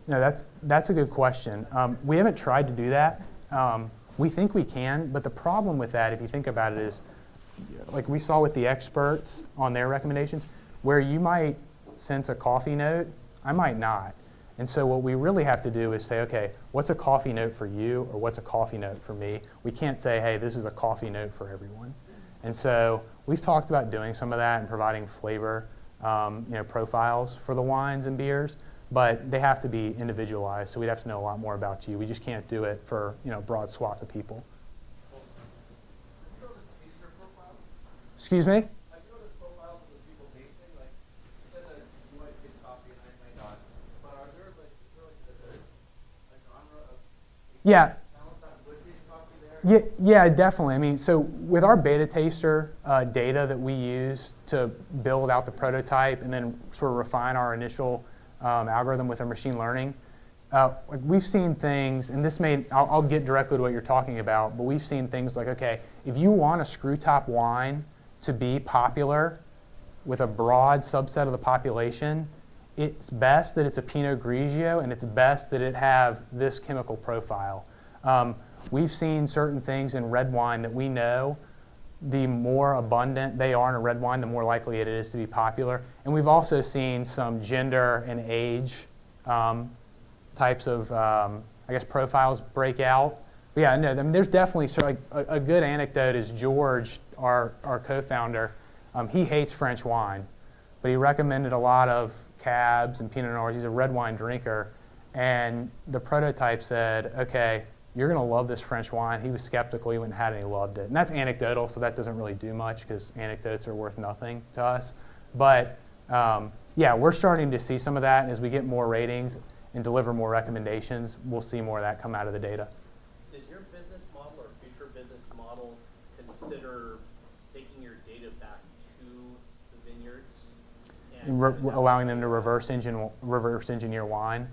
Speaker 1: No, that's a good question. We haven't tried to do that. We think we can, but the problem with that, if you think about it, is like we saw with the experts on their recommendations, where you might sense a coffee note, I might not. And so what we really have to do is say, okay, what's a coffee note for you or what's a coffee note for me? We can't say, hey, this is a coffee note for everyone. And so we've talked about doing some of that and providing flavor profiles for the wines and beers, but they have to be individualized, so we'd have to know a lot more about you. We just can't do it for a broad swath of people. Excuse me?
Speaker 3: Have you noticed profiles of the people tasting? Like, you said that you might taste coffee and I might not. But are there a genre of
Speaker 1: Yeah.
Speaker 3: talent that would taste coffee there?
Speaker 1: Yeah, definitely. I mean, so with our beta taster data that we use to build out the prototype and then sort of refine our initial algorithm with our machine learning, we've seen things, and this I'll get directly to what you're talking about, but we've seen things like, okay, if you want a screw top wine to be popular with a broad subset of the population, it's best that it's a Pinot Grigio and it's best that it have this chemical profile. We've seen certain things in red wine that we know the more abundant they are in a red wine, the more likely it is to be popular. And we've also seen some gender and age types of, profiles break out. But yeah, no, I mean, there's definitely sort of a good anecdote is George, our co-founder. He hates French wine, but he recommended a lot of Cabs and Pinot Noirs. He's a red wine drinker, and the prototype said, okay, you're going to love this French wine. He was skeptical. He went and had it, and he loved it. And that's anecdotal, so that doesn't really do much because anecdotes are worth nothing to us. But we're starting to see some of that, and as we get more ratings and deliver more recommendations, we'll see more of that come out of the data.
Speaker 3: Does your business model or future business model consider taking your data back to the vineyards and
Speaker 1: Allowing them to reverse engineer wine?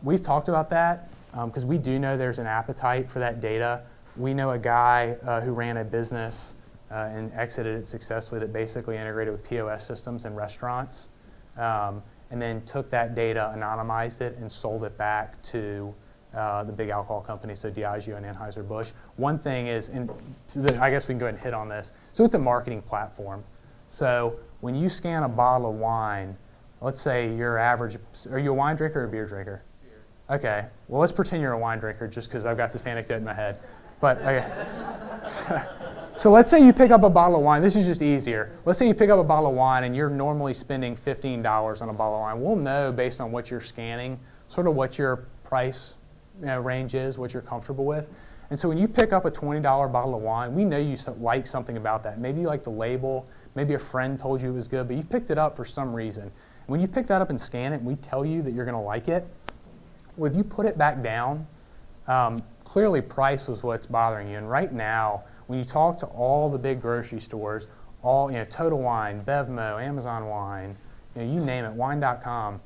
Speaker 1: We've talked about that because we do know there's an appetite for that data. We know a guy who ran a business and exited it successfully, that basically integrated with POS systems in restaurants, and then took that data, anonymized it, and sold it back to the big alcohol companies, so Diageo and Anheuser-Busch. One thing is, and I guess we can go ahead and hit on this, so it's a marketing platform. So when you scan a bottle of wine, let's say your average, are you a wine drinker or a beer drinker? Beer. Okay, well let's pretend you're a wine drinker just because I've got this anecdote in my head. But okay. So let's say you pick up a bottle of wine. This is just easier. Let's say you pick up a bottle of wine and you're normally spending $15 on a bottle of wine. We'll know based on what you're scanning, sort of what your price range is, what you're comfortable with. And so when you pick up a $20 bottle of wine, we know you like something about that. Maybe you like the label. Maybe a friend told you it was good, but you picked it up for some reason. And when you pick that up and scan it, and we tell you that you're going to like it, well, if you put it back down, clearly price was what's bothering you. And right now, when you talk to all the big grocery stores, all Total Wine, Bevmo, Amazon Wine, you name it, wine.com,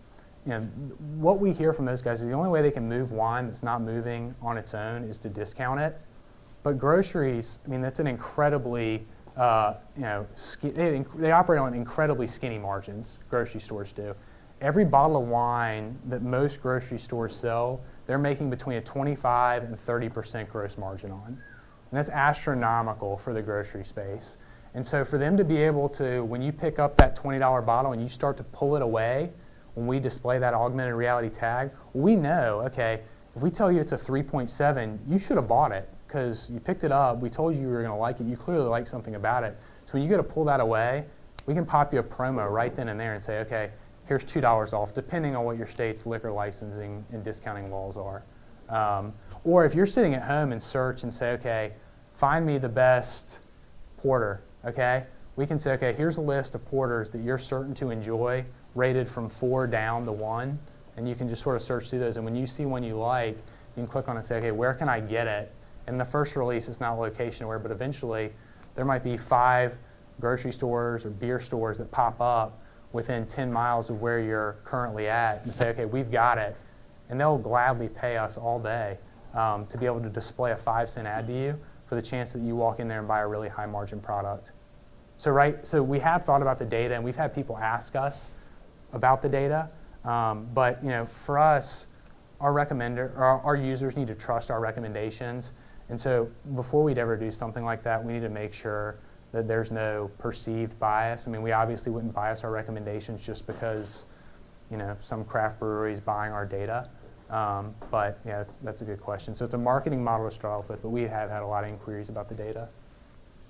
Speaker 1: what we hear from those guys is the only way they can move wine that's not moving on its own is to discount it. But groceries, I mean, that's an incredibly, they operate on incredibly skinny margins, grocery stores do. Every bottle of wine that most grocery stores sell, they're making between a 25 and 30% gross margin on. And that's astronomical for the grocery space. And so for them to be able to, when you pick up that $20 bottle and you start to pull it away, when we display that augmented reality tag, we know, okay, if we tell you it's a 3.7, you should have bought it because you picked it up, we told you were going to like it, you clearly like something about it. So when you go to pull that away, we can pop you a promo right then and there and say, okay, here's $2 off, depending on what your state's liquor licensing and discounting laws are. Or if you're sitting at home and search and say, okay, find me the best porter, okay? We can say, okay, here's a list of porters that you're certain to enjoy, rated from 4 down to 1, and you can just sort of search through those. And when you see one you like, you can click on it and say, okay, where can I get it? And the first release is not location aware, but eventually there might be 5 grocery stores or beer stores that pop up within 10 miles of where you're currently at and say, okay, we've got it. And they'll gladly pay us all day to be able to display a 5-cent ad to you for the chance that you walk in there and buy a really high margin product. So we have thought about the data, and we've had people ask us about the data, but for us, our users need to trust our recommendations. And so before we'd ever do something like that, we need to make sure that there's no perceived bias. I mean, we obviously wouldn't bias our recommendations just because some craft brewery is buying our data. But yeah, that's a good question. So it's a marketing model to start off with, but we have had a lot of inquiries about the data.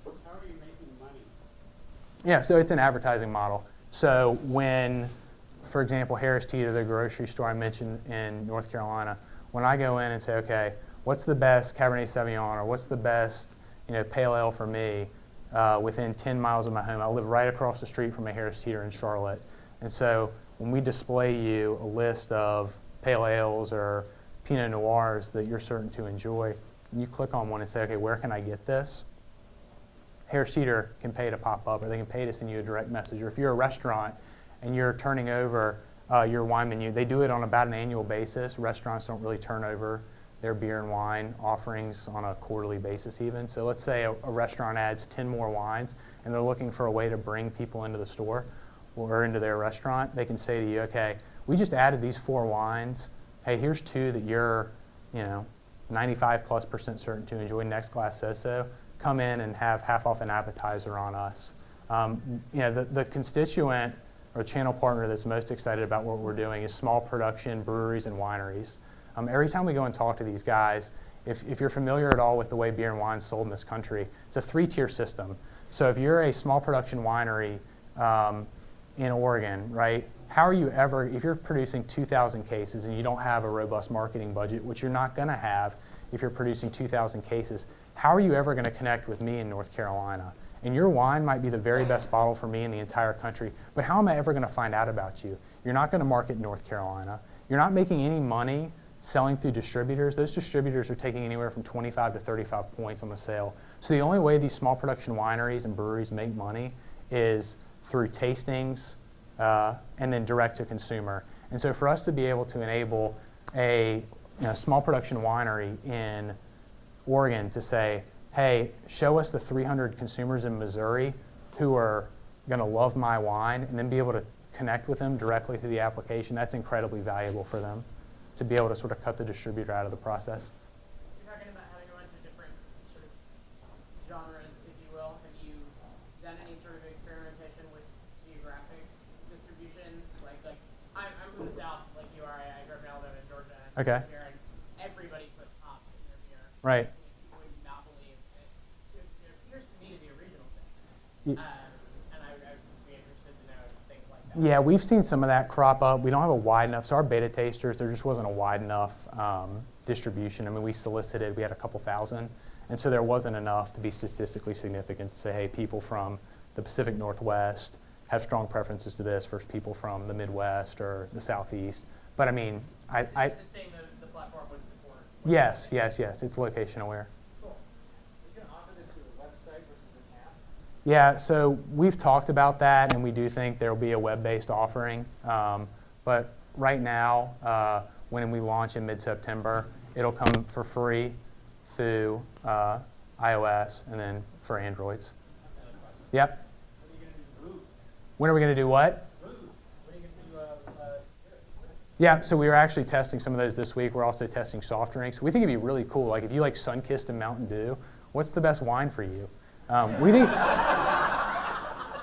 Speaker 4: How are you making money?
Speaker 1: Yeah, so it's an advertising model. So when, for example, Harris Teeter, the grocery store I mentioned in North Carolina, when I go in and say, okay, what's the best Cabernet Sauvignon or what's the best Pale Ale for me within 10 miles of my home, I live right across the street from a Harris Teeter in Charlotte. And so when we display you a list of Pale Ales or Pinot Noirs that you're certain to enjoy, you click on one and say, okay, where can I get this? Harris Teeter can pay to pop up, or they can pay to send you a direct message. Or if you're a restaurant and you're turning over your wine menu, they do it on about an annual basis. Restaurants don't really turn over their beer and wine offerings on a quarterly basis even. So let's say a restaurant adds 10 more wines and they're looking for a way to bring people into the store or into their restaurant. They can say to you, okay, we just added these 4 wines. Hey, here's 2 that you're 95+% certain to enjoy. NextGlass says so. Come in and have half off an appetizer on us. The constituent or channel partner that's most excited about what we're doing is small production breweries and wineries. Every time we go and talk to these guys, if you're familiar at all with the way beer and wine is sold in this country, it's a 3-tier system. So if you're a small production winery in Oregon, right, how are you ever, if you're producing 2,000 cases and you don't have a robust marketing budget, which you're not going to have if you're producing 2,000 cases, how are you ever going to connect with me in North Carolina? And your wine might be the very best bottle for me in the entire country, but how am I ever going to find out about you? You're not going to market North Carolina. You're not making any money selling through distributors. Those distributors are taking anywhere from 25 to 35 points on the sale. So the only way these small production wineries and breweries make money is through tastings and then direct to consumer. And so for us to be able to enable a small production winery in Oregon to say, hey, show us the 300 consumers in Missouri who are going to love my wine, and then be able to connect with them directly through the application. That's incredibly valuable for them to be able to sort of cut the distributor out of the process.
Speaker 6: You're talking about having a bunch of different sort of genres, if you will. Have you done any sort of experimentation with geographic distributions? Like I'm from the South, like you are. I grew up in Alabama and Georgia.
Speaker 1: Okay.
Speaker 6: Here, and everybody puts hops in their beer.
Speaker 1: Right.
Speaker 6: People would not believe it. It appears to me to be a regional
Speaker 1: Ye-
Speaker 6: thing. And I'd be interested to know things like that.
Speaker 1: Yeah, we've seen some of that crop up. We don't have a wide enough, so our beta tasters, there just wasn't a wide enough distribution. I mean, we solicited, we had a couple thousand, and so there wasn't enough to be statistically significant to say, hey, people from the Pacific Northwest have strong preferences to this versus people from the Midwest or the Southeast. But I mean,
Speaker 6: It's a thing that the platform would support.
Speaker 1: yes, it's location aware.
Speaker 3: Cool. Are you going to offer this through a website versus an app?
Speaker 1: Yeah, so we've talked about that, and we do think there will be a web-based offering. But right now, when we launch in mid-September, it'll come for free through iOS and then for Androids. Yep.
Speaker 3: When are you going to do booze?
Speaker 1: When are we going to do what?
Speaker 3: Booze. When are you going to do spirits?
Speaker 1: Yeah, so we were actually testing some of those this week. We're also testing soft drinks. We think it'd be really cool. Like if you like Sunkist and Mountain Dew, what's the best wine for you?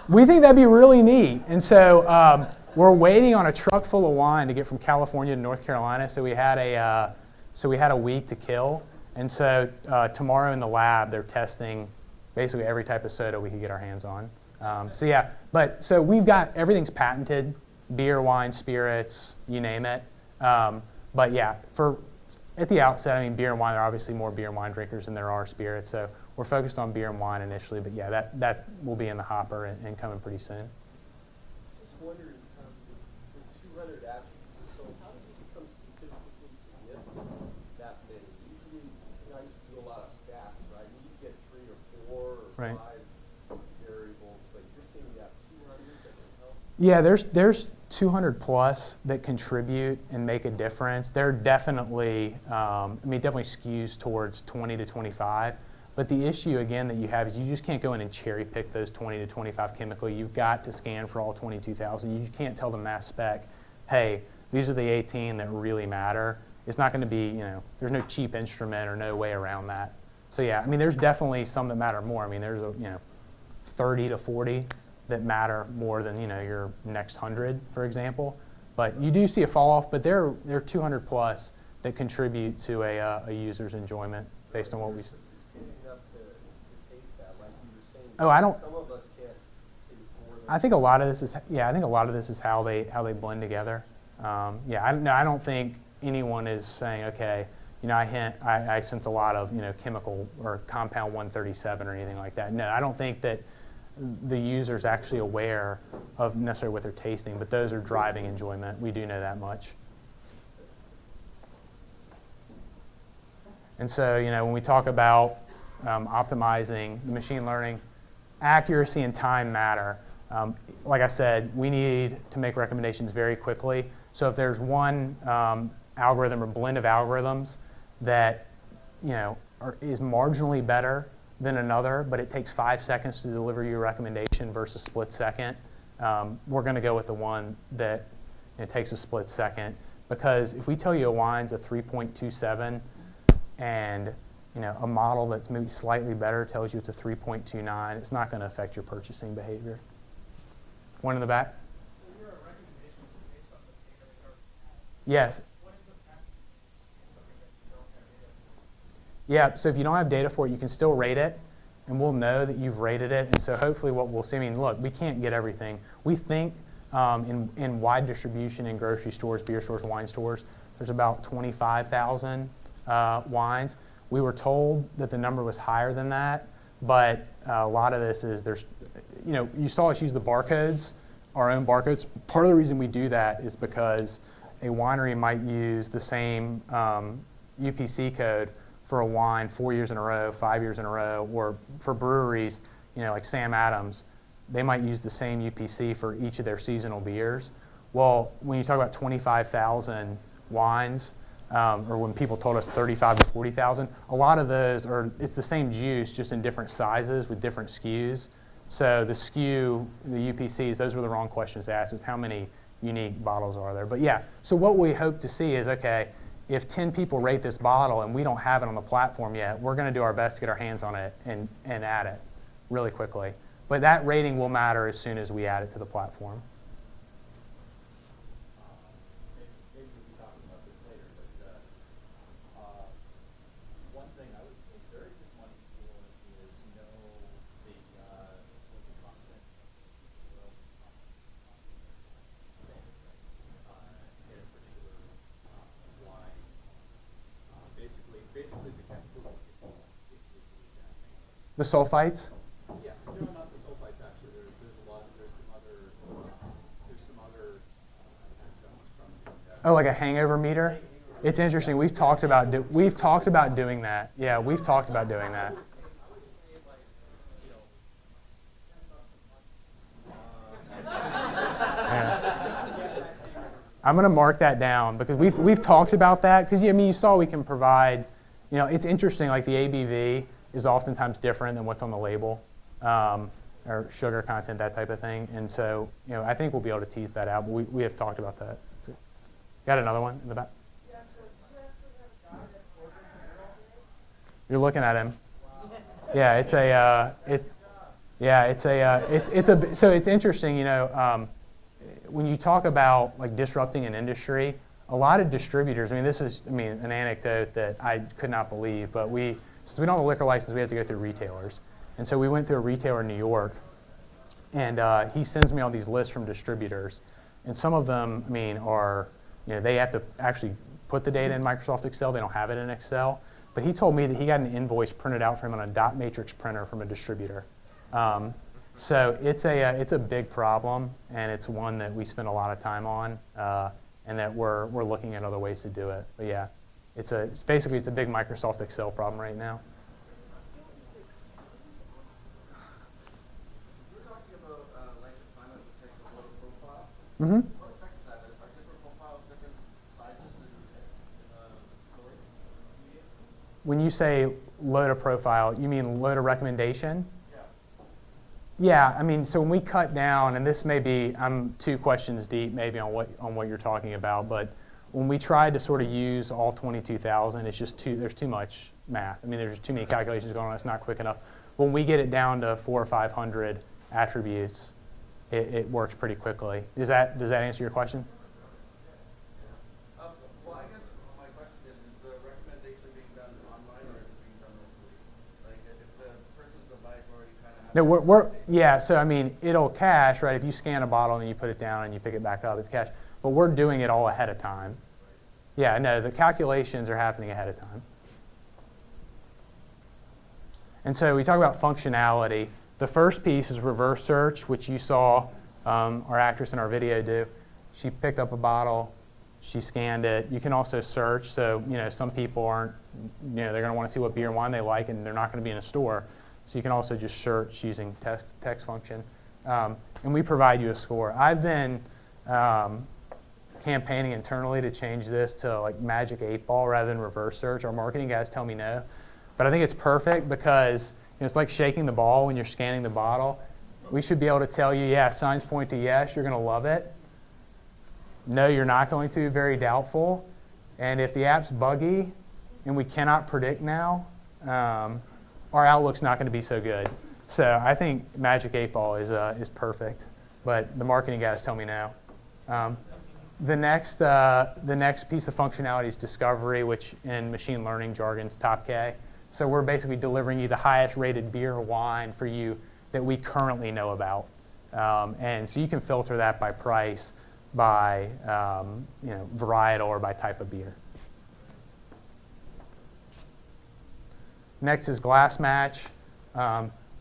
Speaker 1: We think that'd be really neat. And so we're waiting on a truck full of wine to get from California to North Carolina. So we had a week to kill. And so tomorrow in the lab, they're testing basically every type of soda we could get our hands on. So we've got, everything's patented, beer, wine, spirits, you name it. But yeah, at the outset, I mean, beer and wine, there are obviously more beer and wine drinkers than there are spirits. So we're focused on beer and wine initially, but yeah, that will be in the hopper and coming pretty soon.
Speaker 9: Just wondering, the 200 attributes, so how does it become statistically significant, that many? Usually, I used to do a lot of stats, right? You get 3 or 4 or
Speaker 1: Right.
Speaker 9: 5 variables, but you're saying you have 200 that can help?
Speaker 1: Yeah, there's 200 plus that contribute and make a difference. They're definitely, definitely skews towards 20 to 25. But the issue, again, that you have is you just can't go in and cherry pick those 20 to 25 chemically. You've got to scan for all 22,000. You can't tell the mass spec, hey, these are the 18 that really matter. It's not going to be, there's no cheap instrument or no way around that. So yeah, there's definitely some that matter more. There's 30 to 40 that matter more than, your next 100, for example. But you do see a fall off, but there are 200 plus that contribute to a user's enjoyment based on what we.
Speaker 9: Enough to taste that, like you were saying.
Speaker 1: Oh, I don't.
Speaker 9: Some of us can't taste more than.
Speaker 1: I think a lot of this is how they blend together. I don't think anyone is saying, okay, I sense a lot of chemical or compound 137 or anything like that. No, I don't think that the user's actually aware of necessarily what they're tasting, but those are driving enjoyment. We do know that much. And so, when we talk about optimizing the machine learning, accuracy and time matter. Like I said, we need to make recommendations very quickly. So if there's one algorithm or blend of algorithms that is marginally better than another, but it takes 5 seconds to deliver you a recommendation versus a split second, we're going to go with the one that takes a split second. Because if we tell you a wine's a 3.27 and a model that's maybe slightly better tells you it's a 3.29, it's not going to affect your purchasing behavior. One in the back?
Speaker 4: So your recommendations are based on the data that you already have.
Speaker 1: Yes.
Speaker 4: What ends up happening is something that you don't have data for?
Speaker 1: Yeah, so if you don't have data for it, you can still rate it, and we'll know that you've rated it. And so hopefully what we'll see, look, we can't get everything. We think in wide distribution in grocery stores, beer stores, wine stores, there's about 25,000 wines. We were told that the number was higher than that, but a lot of this is you saw us use the barcodes, our own barcodes. Part of the reason we do that is because a winery might use the same UPC code for a wine 4 years in a row, 5 years in a row, or for breweries, like Sam Adams, they might use the same UPC for each of their seasonal beers. Well, when you talk about 25,000 wines, or when people told us 35 to 40,000, a lot of those it's the same juice, just in different sizes with different SKUs. So the SKU, the UPCs, those were the wrong questions to ask, was how many unique bottles are there. But yeah, so what we hope to see is, okay, if 10 people rate this bottle and we don't have it on the platform yet, we're going to do our best to get our hands on it and add it really quickly. But that rating will matter as soon as we add it to the platform.
Speaker 10: Maybe we'll be talking about this later, but one thing I would be very good money for is to know what the content of say, in a particular wine. Basically the chemical.
Speaker 1: The sulfites?
Speaker 10: Yeah, no, not the sulfites actually. There's some other adjuncts from the,
Speaker 1: Oh, like a hangover meter? It's interesting. We've talked about doing that. Yeah, we've talked about doing that. Yeah. I'm going to mark that down because we've talked about that because you saw we can provide. It's interesting. Like the ABV is oftentimes different than what's on the label, or sugar content, that type of thing. And so, I think we'll be able to tease that out. But we have talked about that. So, got another one in the back?
Speaker 4: Yeah, so you actually have a guy that's ordering beer all day?
Speaker 1: You're looking at him.
Speaker 4: Wow.
Speaker 1: Yeah, so it's interesting. When you talk about like disrupting an industry, a lot of distributors. This is an anecdote that I could not believe, but since we don't have a liquor license, we have to go through retailers. And so we went through a retailer in New York, and he sends me all these lists from distributors. And some of them, are, they have to actually put the data in Microsoft Excel. They don't have it in Excel. But he told me that he got an invoice printed out for him on a dot matrix printer from a distributor. So it's a big problem, and it's one that we spend a lot of time on, and that we're looking at other ways to do it. But yeah, it's a big Microsoft Excel problem right now.
Speaker 9: We're talking about like the climate protect the water profile.
Speaker 1: Mm-hmm.
Speaker 9: What affects that? Are different profiles different sizes in storage media?
Speaker 1: When you say load a profile, you mean load a recommendation?
Speaker 9: Yeah.
Speaker 1: Yeah, so when we cut down, and this may be, I'm 2 questions deep maybe on what you're talking about, but when we tried to sort of use all 22,000, it's just there's too much math. There's too many calculations going on, it's not quick enough. When we get it down to 400 or 500 attributes, it works pretty quickly. Does that answer your question?
Speaker 9: Well, I guess my question is the recommendation being done online or is it being done locally? Like if the person's device already kind of has...
Speaker 1: No, it'll cache, right? If you scan a bottle and then you put it down and you pick it back up, it's cached. But we're doing it all ahead of time. Yeah, no, the calculations are happening ahead of time. And so we talk about functionality. The first piece is reverse search, which you saw our actress in our video do. She picked up a bottle, she scanned it. You can also search. So, some people aren't, they're going to want to see what beer and wine they like, and they're not going to be in a store. So you can also just search using text function. And we provide you a score. I've been campaigning internally to change this to like Magic 8-Ball rather than reverse search. Our marketing guys tell me no. But I think it's perfect because it's like shaking the ball when you're scanning the bottle. We should be able to tell you, yeah, signs point to yes, you're going to love it. No, you're not going to, very doubtful. And if the app's buggy and we cannot predict now, our outlook's not going to be so good. So I think Magic 8-Ball is perfect, but the marketing guys tell me no. The next piece of functionality is discovery, which in machine learning jargon is top K. So we're basically delivering you the highest rated beer or wine for you that we currently know about. And so you can filter that by price, by varietal, or by type of beer. Next is glass match.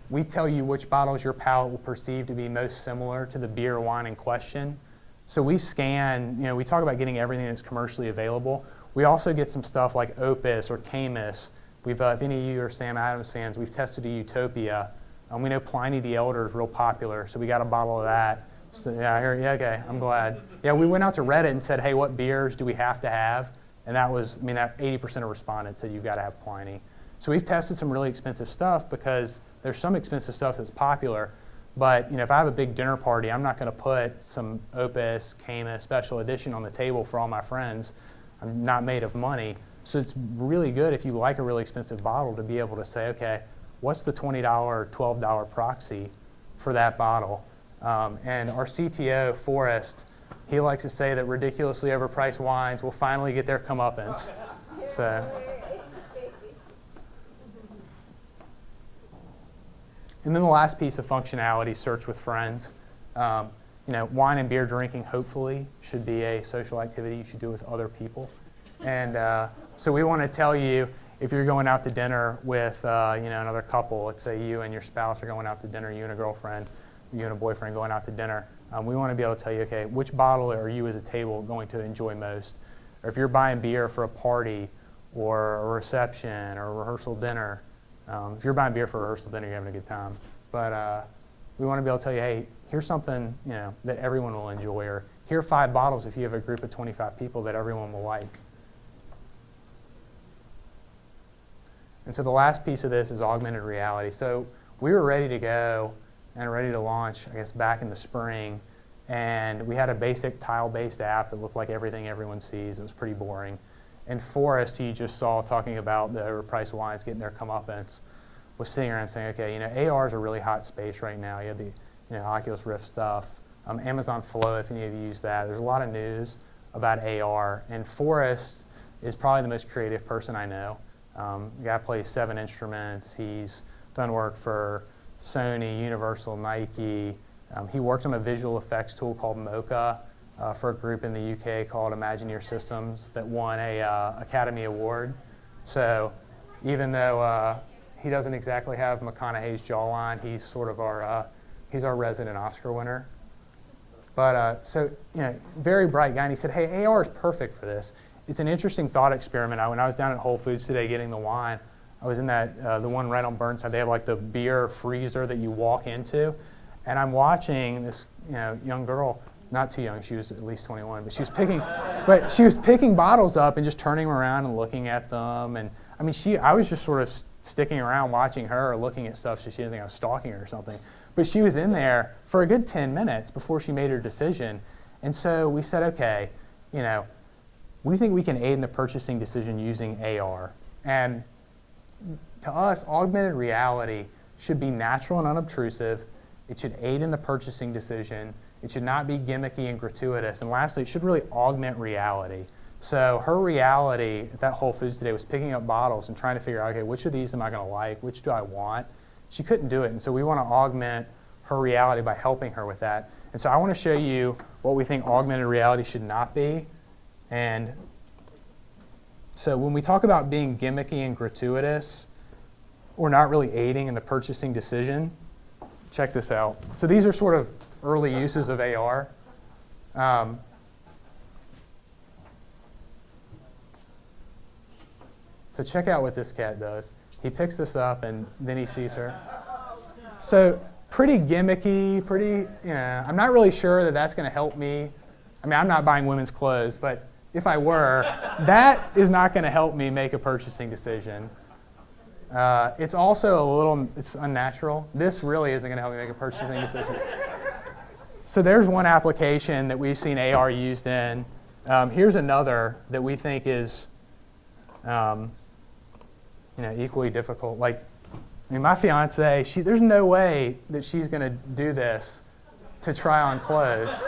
Speaker 1: We tell you which bottles your palate will perceive to be most similar to the beer or wine in question. So we scan, we talk about getting everything that's commercially available. We also get some stuff like Opus or Camus. If any of you are Sam Adams fans, we've tested a Utopia. We know Pliny the Elder is real popular, so we got a bottle of that. So okay, I'm glad. Yeah, we went out to Reddit and said, hey, what beers do we have to have? And that was, I mean, that 80% of respondents said you've got to have Pliny. So we've tested some really expensive stuff because there's some expensive stuff that's popular. But if I have a big dinner party, I'm not going to put some Opus, Cayman special edition on the table for all my friends. I'm not made of money. So it's really good if you like a really expensive bottle to be able to say, okay, what's the $20 or $12 proxy for that bottle? And our CTO, Forrest, he likes to say that ridiculously overpriced wines will finally get their comeuppance. So. And then the last piece of functionality, search with friends. Wine and beer drinking, hopefully, should be a social activity you should do with other people. And so we want to tell you, if you're going out to dinner with another couple, let's say you and your spouse are going out to dinner, you and a girlfriend, you and a boyfriend going out to dinner, we want to be able to tell you, okay, which bottle are you as a table going to enjoy most? Or if you're buying beer for a party or a reception or a rehearsal dinner, if you're buying beer for a rehearsal dinner, you're having a good time. But we want to be able to tell you, hey, here's something that everyone will enjoy, or here are 5 bottles if you have a group of 25 people that everyone will like. And so the last piece of this is augmented reality. So we were ready to go and ready to launch, I guess, back in the spring. And we had a basic tile-based app that looked like everything everyone sees. It was pretty boring. And Forrest, he just saw talking about the overpriced wines getting their comeuppance, was sitting around saying, okay, AR is a really hot space right now. You have the Oculus Rift stuff. Amazon Flow, if any of you use that. There's a lot of news about AR. And Forrest is probably the most creative person I know. The guy plays 7 instruments. He's done work for Sony, Universal, Nike. He worked on a visual effects tool called Mocha for a group in the UK called Imagineer Systems that won a Academy Award. So even though he doesn't exactly have McConaughey's jawline, he's sort of he's our resident Oscar winner. But very bright guy, and he said, hey, AR is perfect for this. It's an interesting thought experiment. When I was down at Whole Foods today getting the wine, I was in the one right on Burnside. They have like the beer freezer that you walk into, and I'm watching this young girl, not too young, she was at least 21, but she was picking bottles up and just turning them around and looking at them. And I mean, I was just sort of sticking around watching her, looking at stuff so she didn't think I was stalking her or something. But she was in there for a good 10 minutes before she made her decision. And so we said, okay, we think we can aid in the purchasing decision using AR. And to us, augmented reality should be natural and unobtrusive. It should aid in the purchasing decision. It should not be gimmicky and gratuitous. And lastly, it should really augment reality. So her reality at that Whole Foods today was picking up bottles and trying to figure out, okay, which of these am I going to like? Which do I want? She couldn't do it. And so we want to augment her reality by helping her with that. And so I want to show you what we think augmented reality should not be. And so when we talk about being gimmicky and gratuitous, or not really aiding in the purchasing decision, check this out. So these are sort of early uses of AR. So check out what this cat does. He picks this up and then he sees her. So pretty gimmicky, I'm not really sure that that's going to help me. I mean, I'm not buying women's clothes, but if I were, that is not going to help me make a purchasing decision. It's also it's unnatural. This really isn't going to help me make a purchasing decision. So there's one application that we've seen AR used in. Here's another that we think is equally difficult. My fiance, there's no way that she's going to do this to try on clothes.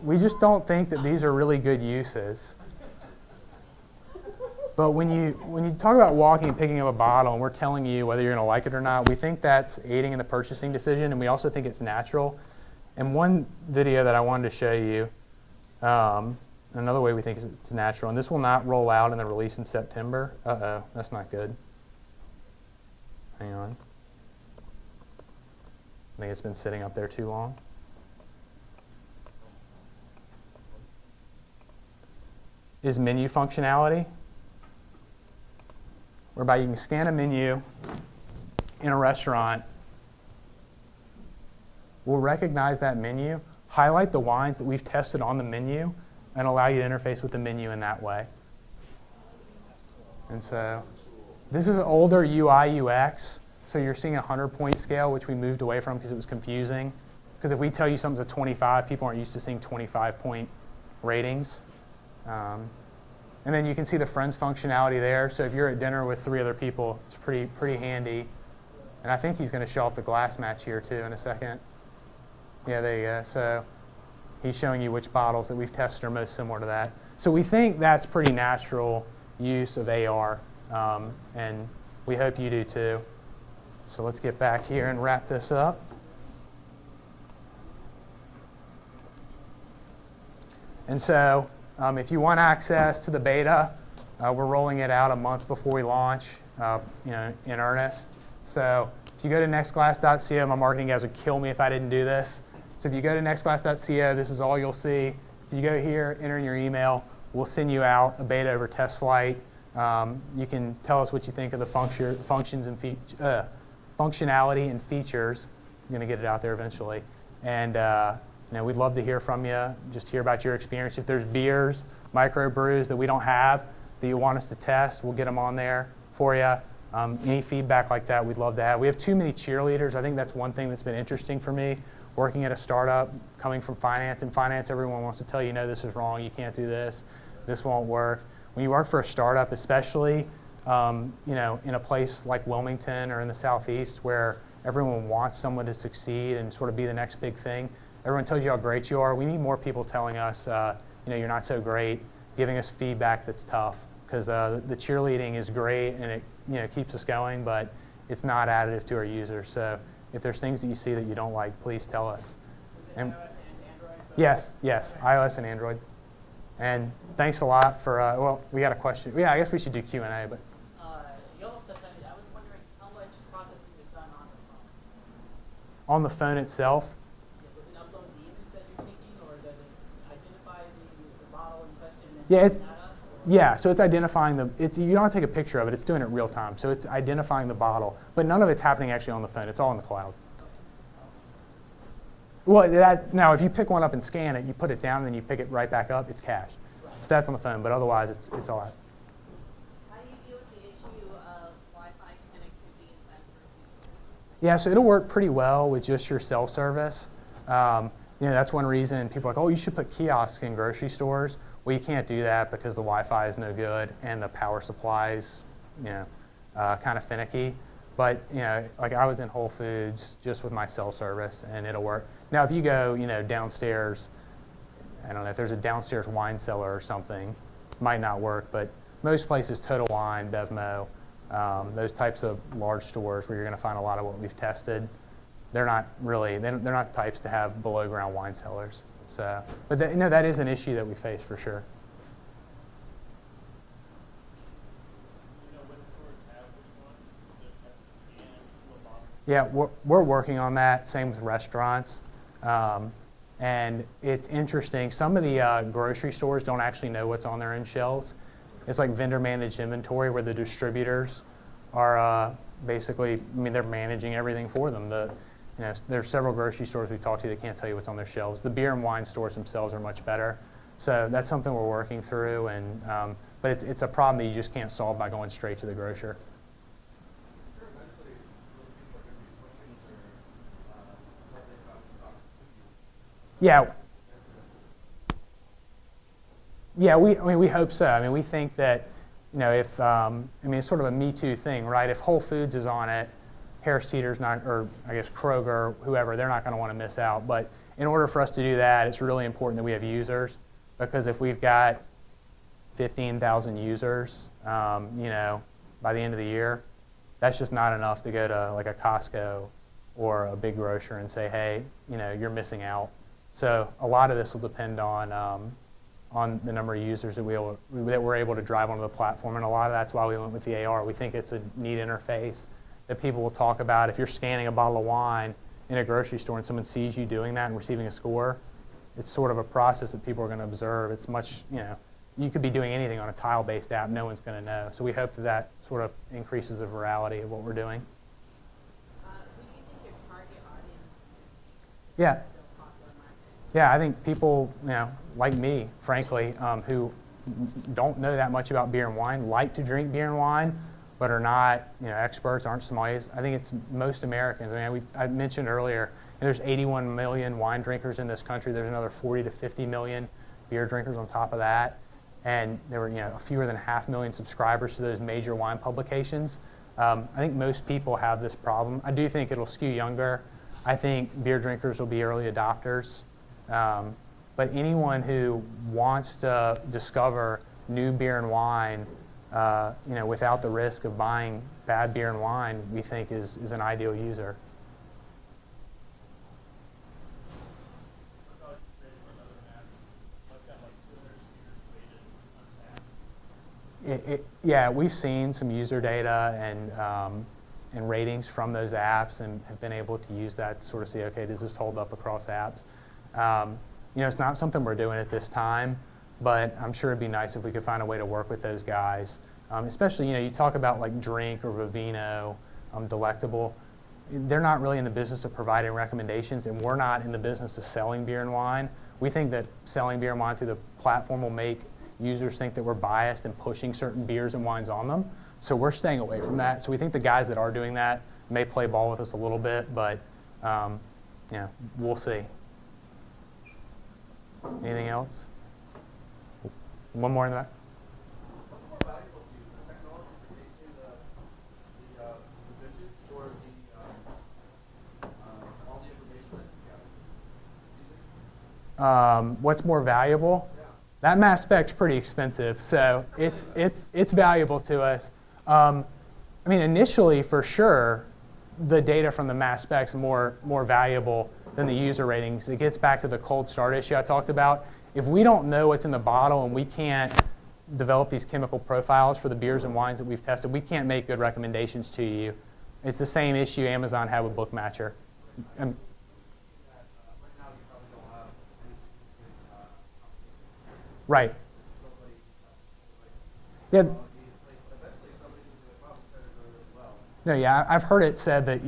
Speaker 1: We just don't think that these are really good uses. But when you talk about walking and picking up a bottle and we're telling you whether you're going to like it or not, we think that's aiding in the purchasing decision, and we also think it's natural. And one video that I wanted to show you, another way we think it's natural, and this will not roll out in the release in September. Uh-oh, that's not good. Hang on. I think it's been sitting up there too long. Is menu functionality, whereby you can scan a menu in a restaurant. We'll recognize that menu, highlight the wines that we've tested on the menu, and allow you to interface with the menu in that way. And so this is older UI UX. So you're seeing a 100-point scale, which we moved away from because it was confusing. Because if we tell you something's a 25, people aren't used to seeing 25-point ratings. And then you can see the friends functionality there. So if you're at dinner with 3 other people, it's pretty handy. And I think he's going to show off the glass match here too in a second. Yeah, there you go. So he's showing you which bottles that we've tested are most similar to that. So we think that's pretty natural use of AR, and we hope you do too. So let's get back here and wrap this up. And so if you want access to the beta, we're rolling it out a month before we launch in earnest. So if you go to nextglass.co, my marketing guys would kill me if I didn't do this. So if you go to nextglass.co, this is all you'll see. If you go here, enter in your email, we'll send you out a beta over test flight. You can tell us what you think of the functions and functionality and features. I'm going to get it out there eventually. And we'd love to hear from you, just hear about your experience. If there's beers, microbrews that we don't have that you want us to test, we'll get them on there for you. Any feedback like that, we'd love to have. We have too many cheerleaders. I think that's one thing that's been interesting for me, working at a startup, coming from finance. In finance, everyone wants to tell you, no, this is wrong, you can't do this, this won't work. When you work for a startup, especially in a place like Wilmington or in the Southeast where everyone wants someone to succeed and sort of be the next big thing, everyone tells you how great you are. We need more people telling us, you're not so great, giving us feedback that's tough. Because the cheerleading is great and it keeps us going, but it's not additive to our users. So if there's things that you see that you don't like, please tell us.
Speaker 6: Is it iOS and Android?
Speaker 1: Yes, iOS and Android. And thanks a lot for, we got a question. Yeah, I guess we should do Q&A, but.
Speaker 6: You almost touched on it. I was wondering how much processing is done on the phone?
Speaker 1: On the phone itself?
Speaker 6: Does it upload the image that you're taking, or does it identify the bottle in question and
Speaker 1: Yeah,
Speaker 6: send that up?
Speaker 1: Yeah, so it's identifying you don't take a picture of it, it's doing it real time. So it's identifying the bottle, but none of it's happening actually on the phone. It's all in the cloud. Well, now if you pick one up and scan it, you put it down, and then you pick it right back up, it's cached. So that's on the phone, but otherwise it's all right.
Speaker 5: How do you deal with the issue of Wi-Fi connectivity inside the grocery store?
Speaker 1: Yeah, so it'll work pretty well with just your cell service. That's one reason people are like, oh, you should put kiosks in grocery stores. Well, you can't do that because the Wi-Fi is no good and the power supply is, kind of finicky. But, like I was in Whole Foods just with my cell service and it'll work. Now, if you go, downstairs, I don't know, if there's a downstairs wine cellar or something, it might not work, but most places, Total Wine, Bevmo, those types of large stores where you're going to find a lot of what we've tested, they're not the types to have below ground wine cellars. So, but that is an issue that we face for sure.
Speaker 10: Which stores have which ones? Is there have to scan every single bottle?
Speaker 1: Yeah, we're working on that. Same with restaurants. And it's interesting. Some of the grocery stores don't actually know what's on their end shelves. It's like vendor managed inventory where the distributors are basically, they're managing everything for them. There's several grocery stores we've talked to that can't tell you what's on their shelves. The beer and wine stores themselves are much better. So that's something we're working through. But it's a problem that you just can't solve by going straight to the grocer. Yeah. Yeah, we hope so. We think that, if, it's sort of a Me Too thing, right? If Whole Foods is on it, Harris Teeter's not, or I guess Kroger, whoever, they're not going to want to miss out. But in order for us to do that, it's really important that we have users, because if we've got 15,000 users, by the end of the year, that's just not enough to go to like a Costco or a big grocer and say, hey, you're missing out. So a lot of this will depend on the number of users that we're able to drive onto the platform, and a lot of that's why we went with the AR. We think it's a neat interface that people will talk about. If you're scanning a bottle of wine in a grocery store and someone sees you doing that and receiving a score, it's sort of a process that people are going to observe. It's much, you could be doing anything on a tile-based app, no one's going to know. So we hope that sort of increases the virality of what we're doing.
Speaker 5: Who do you think your target audience is?
Speaker 1: Yeah. Yeah, I think people, like me, frankly, who don't know that much about beer and wine, like to drink beer and wine, but are not, experts, aren't sommeliers. I think it's most Americans. I mean, I mentioned earlier, there's 81 million wine drinkers in this country. There's another 40 to 50 million beer drinkers on top of that. And there were, fewer than 500,000 subscribers to those major wine publications. I think most people have this problem. I do think it'll skew younger. I think beer drinkers will be early adopters. But anyone who wants to discover new beer and wine, without the risk of buying bad beer and wine, we think is an ideal user.
Speaker 7: What about rated on other apps? I've got like 200 users rated untapped.
Speaker 1: Yeah, we've seen some user data and ratings from those apps and have been able to use that to sort of see, okay, does this hold up across apps? It's not something we're doing at this time, but I'm sure it'd be nice if we could find a way to work with those guys. Especially, you talk about like Drink or Vivino, Delectable. They're not really in the business of providing recommendations, and we're not in the business of selling beer and wine. We think that selling beer and wine through the platform will make users think that we're biased and pushing certain beers and wines on them. So we're staying away from that. So we think the guys that are doing that may play ball with us a little bit, but we'll see. Anything else? One more in the back.
Speaker 9: What's more valuable to you, the technology for tasting the vintage or all the information that you gather?
Speaker 1: What's more valuable?
Speaker 9: Yeah.
Speaker 1: That Mass Spec's pretty expensive, so it's valuable to us. Initially, for sure, the data from the Mass Spec's more valuable than the user ratings. It gets back to the cold start issue I talked about. If we don't know what's in the bottle and we can't develop these chemical profiles for the beers and wines that we've tested, we can't make good recommendations to you. It's the same issue Amazon had with Bookmatcher.
Speaker 9: Right now, you probably don't have any
Speaker 1: Right.
Speaker 9: nobody,
Speaker 1: Yeah.
Speaker 9: eventually somebody will be like, wow, this better go really well.
Speaker 1: No, yeah, I've heard it said that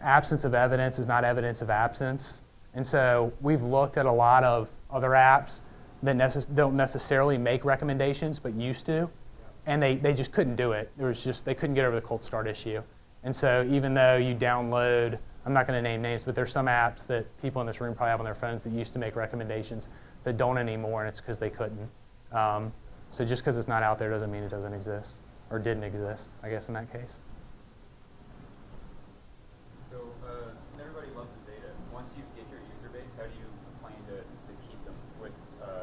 Speaker 1: absence of evidence is not evidence of absence, and so we've looked at a lot of other apps that don't necessarily make recommendations, but used to, and they just couldn't do it. They couldn't get over the cold start issue, and so even though you download, I'm not going to name names, but there's some apps that people in this room probably have on their phones that used to make recommendations that don't anymore, and it's because they couldn't. So just because it's not out there doesn't mean it doesn't exist, or didn't exist, I guess, in that case.
Speaker 10: So everybody loves the data. Once you get your user base, how do you plan to keep them with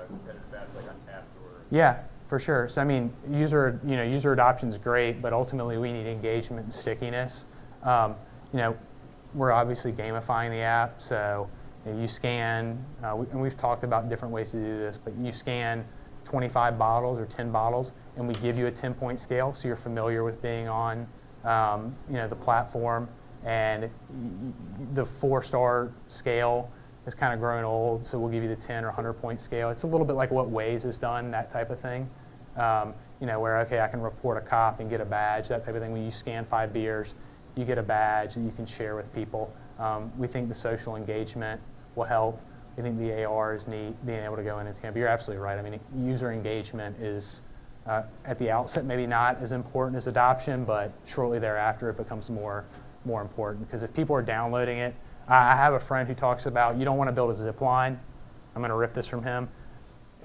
Speaker 10: competitive apps like Untapped or?
Speaker 1: Yeah, for sure. So user adoption is great, but ultimately we need engagement and stickiness. We're obviously gamifying the app, so you scan, and we've talked about different ways to do this, but you scan 25 bottles or 10 bottles, and we give you a 10-point scale, so you're familiar with being on the platform. And the 4-star scale has kind of grown old, so we'll give you the 10 or 100-point scale. It's a little bit like what Waze has done, that type of thing. Where, okay, I can report a cop and get a badge, that type of thing. When you scan 5 beers, you get a badge that you can share with people. We think the social engagement will help. We think the AR is neat, being able to go in and scan. But you're absolutely right. User engagement is, at the outset, maybe not as important as adoption, but shortly thereafter it becomes more important. Because if people are downloading it, I have a friend who talks about, you don't want to build a zip line. I'm going to rip this from him.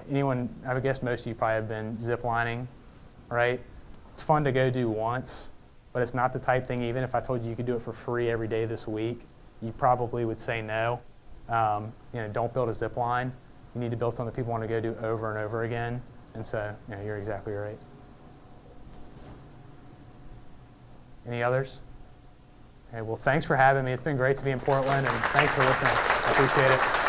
Speaker 1: Anyone, I would guess most of you probably have been zip lining, right? It's fun to go do once, but it's not the type thing, even if I told you could do it for free every day this week, you probably would say no. Don't build a zip line. You need to build something that people want to go do over and over again. And so, you're exactly right. Any others? Okay, well, thanks for having me. It's been great to be in Portland, and thanks for listening. I appreciate it.